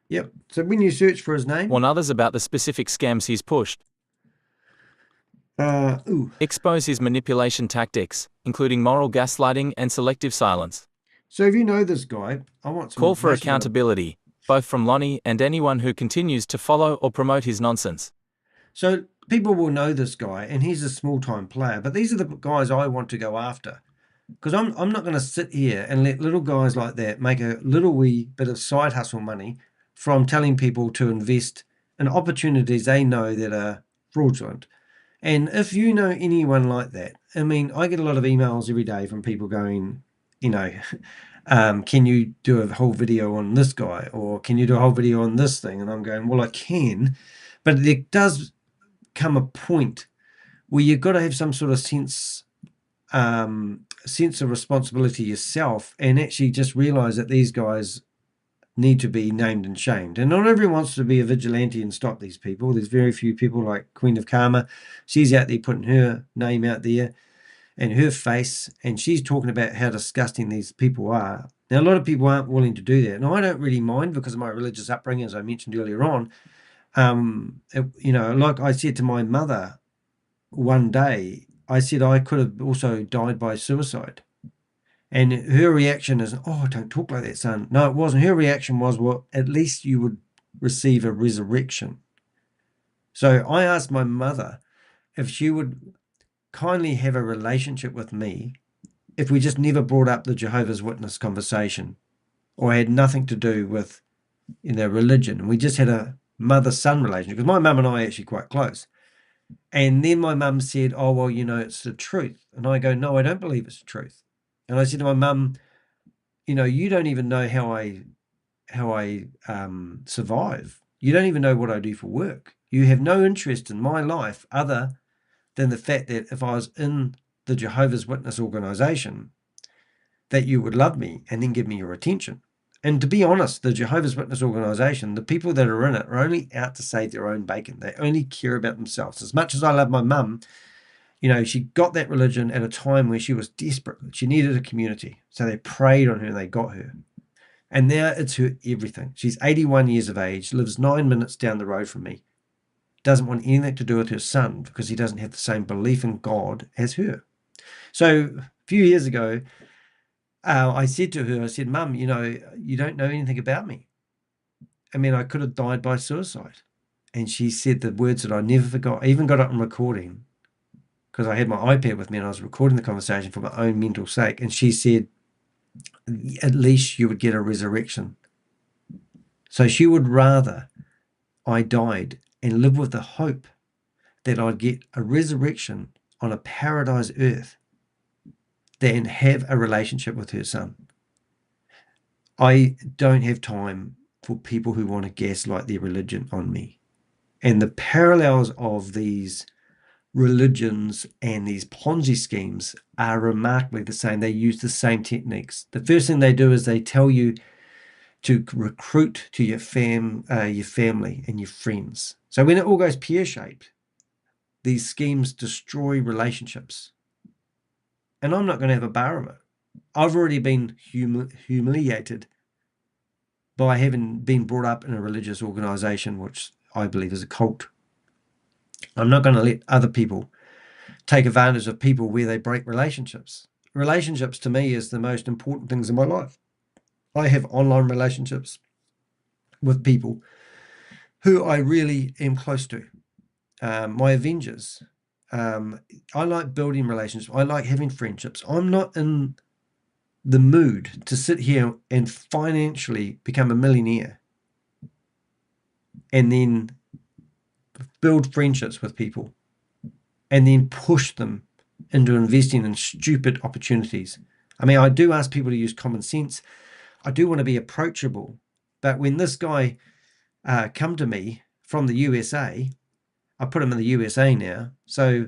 Yep. So when you search for his name, warn others about the specific scams he's pushed. Expose his manipulation tactics, including moral gaslighting and selective silence. So if you know this guy, I want some call for accountability, both from Lonnie and anyone who continues to follow or promote his nonsense. So people will know this guy, and he's a small-time player, but these are the guys I want to go after. Because I'm not going to sit here and let little guys like that make a little wee bit of side hustle money from telling people to invest in opportunities they know that are fraudulent. And if you know anyone like that, I mean, I get a lot of emails every day from people going, you know, can you do a whole video on this guy? Or can you do a whole video on this thing? And I'm going, well, I can. But there does come a point where you've got to have some sort of sense of responsibility yourself and actually just realize that these guys need to be named and shamed. And not everyone wants to be a vigilante and stop these people. There's very few people like Queen of Karma. She's out there putting her name out there and her face, and she's talking about how disgusting these people are. Now, a lot of people aren't willing to do that. And I don't really mind because of my religious upbringing, as I mentioned earlier on. You know, like I said to my mother one day, I said I could have also died by suicide. And her reaction is, oh, don't talk like that, son. No, it wasn't. Her reaction was, well, at least you would receive a resurrection. So I asked my mother if she would kindly have a relationship with me if we just never brought up the Jehovah's Witness conversation or had nothing to do with, religion? And we just had a mother-son relationship, because my mum and I are actually quite close. And then my mum said, oh, well, it's the truth. And I go, no, I don't believe it's the truth. And I said to my mum, you don't even know how I survive. You don't even know what I do for work. You have no interest in my life other than the fact that if I was in the Jehovah's Witness organization, that you would love me and then give me your attention. And to be honest, the Jehovah's Witness organization, the people that are in it are only out to save their own bacon. They only care about themselves. As much as I love my mum, she got that religion at a time where she was desperate. She needed a community. So they prayed on her and they got her. And now it's her everything. She's 81 years of age, lives 9 minutes down the road from me, doesn't want anything to do with her son because he doesn't have the same belief in God as her. So a few years ago, I said to her, I said, Mum, you don't know anything about me. I mean, I could have died by suicide. And she said the words that I never forgot. I even got it on recording because I had my iPad with me and I was recording the conversation for my own mental sake. And she said, at least you would get a resurrection. So she would rather I died and live with the hope that I'd get a resurrection on a paradise earth than have a relationship with her son. I don't have time for people who want to gaslight their religion on me. And the parallels of these religions and these Ponzi schemes are remarkably the same. They use the same techniques. The first thing they do is they tell you to recruit to your family and your friends. So when it all goes pear-shaped, these schemes destroy relationships. And I'm not going to have a bar of it. I've already been humiliated by having been brought up in a religious organization, which I believe is a cult. I'm not going to let other people take advantage of people where they break relationships. Relationships to me is the most important things in my life. I have online relationships with people who I really am close to. My Avengers. I like building relationships. I like having friendships. I'm not in the mood to sit here and financially become a millionaire and then build friendships with people and then push them into investing in stupid opportunities. I mean, I do ask people to use common sense. I do want to be approachable. But when this guy come to me from the USA, I put him in the USA now. So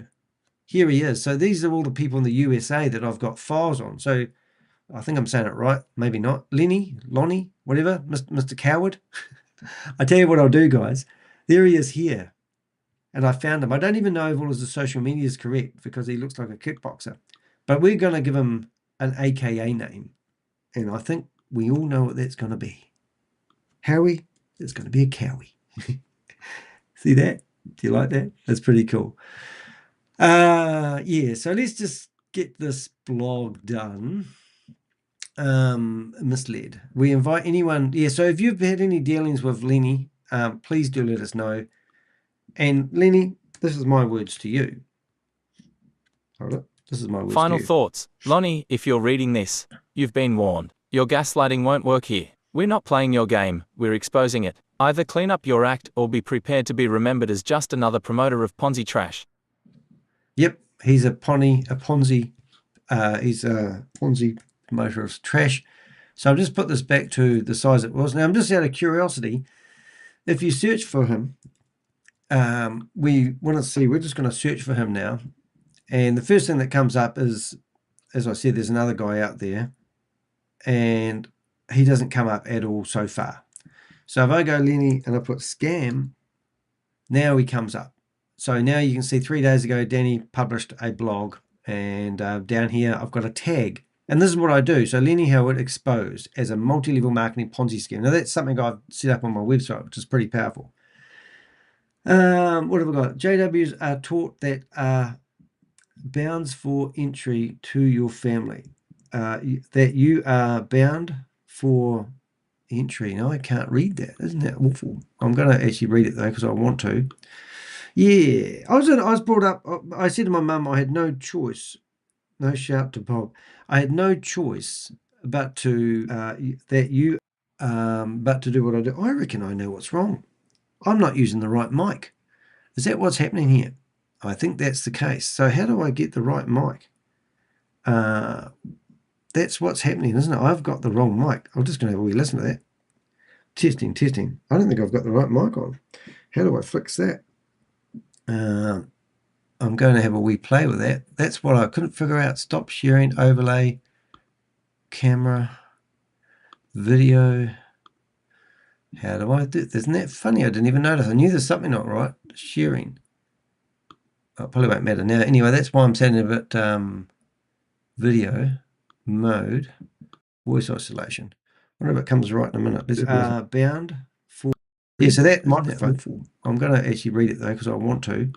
here he is. So these are all the people in the USA that I've got files on. So I think I'm saying it right. Maybe not. Lonnie, whatever, Mr. Coward. I tell you what I'll do, guys. There he is here. And I found him. I don't even know if all of the social media is correct because he looks like a kickboxer. But we're going to give him an AKA name. And I think we all know what that's going to be. Howie, it's going to be a Cowie. See that? Do you like that? That's pretty cool. Yeah, so let's just get this blog done. Misled. We invite anyone. Yeah, so if you've had any dealings with Lenny, please do let us know. And Lenny, this is my words to you. Hold it. This is my words Final to you. thoughts. Lonnie, if you're reading this, you've been warned. Your gaslighting won't work here. We're not playing your game, we're exposing it. Either clean up your act or be prepared to be remembered as just another promoter of Ponzi trash. Yep, he's a Ponzi promoter of trash. So I'll just put this back to the size it was. Now, I'm just out of curiosity. If you search for him, we want to see, we're just going to search for him now. And the first thing that comes up is, as I said, there's another guy out there. And he doesn't come up at all so far. So if I go Lenny and I put scam, now he comes up. So now you can see 3 days ago, Danny published a blog. And down here, I've got a tag. And this is what I do. So Lenny Howard exposed as a multi-level marketing Ponzi scheme. Now that's something I've set up on my website, which is pretty powerful. What have I got? JWs are taught that bounds for entry to your family. That you are bound for entry. No, I can't read that. Isn't that awful? I'm going to actually read it though because I want to. Yeah, I was brought up. I said to my mum, I had no choice. No shout to Bob. I had no choice but to but to do what I do. I reckon I know what's wrong. I'm not using the right mic. Is that what's happening here? I think that's the case. So how do I get the right mic? That's what's happening, isn't it? I've got the wrong mic. I'm just going to have a wee listen to that. Testing. I don't think I've got the right mic on. How do I fix that? I'm going to have a wee play with that. That's what I couldn't figure out. Stop sharing, overlay, camera, video. How do I do it? Isn't that funny? I didn't even notice. I knew there's something not right. Sharing. Oh, it probably won't matter now. Anyway, that's why I'm sounding a bit video mode, voice isolation. I wonder if it comes right in a minute. Let's bound for. Yeah, so that might be fun. I'm going to actually read it though because I want to.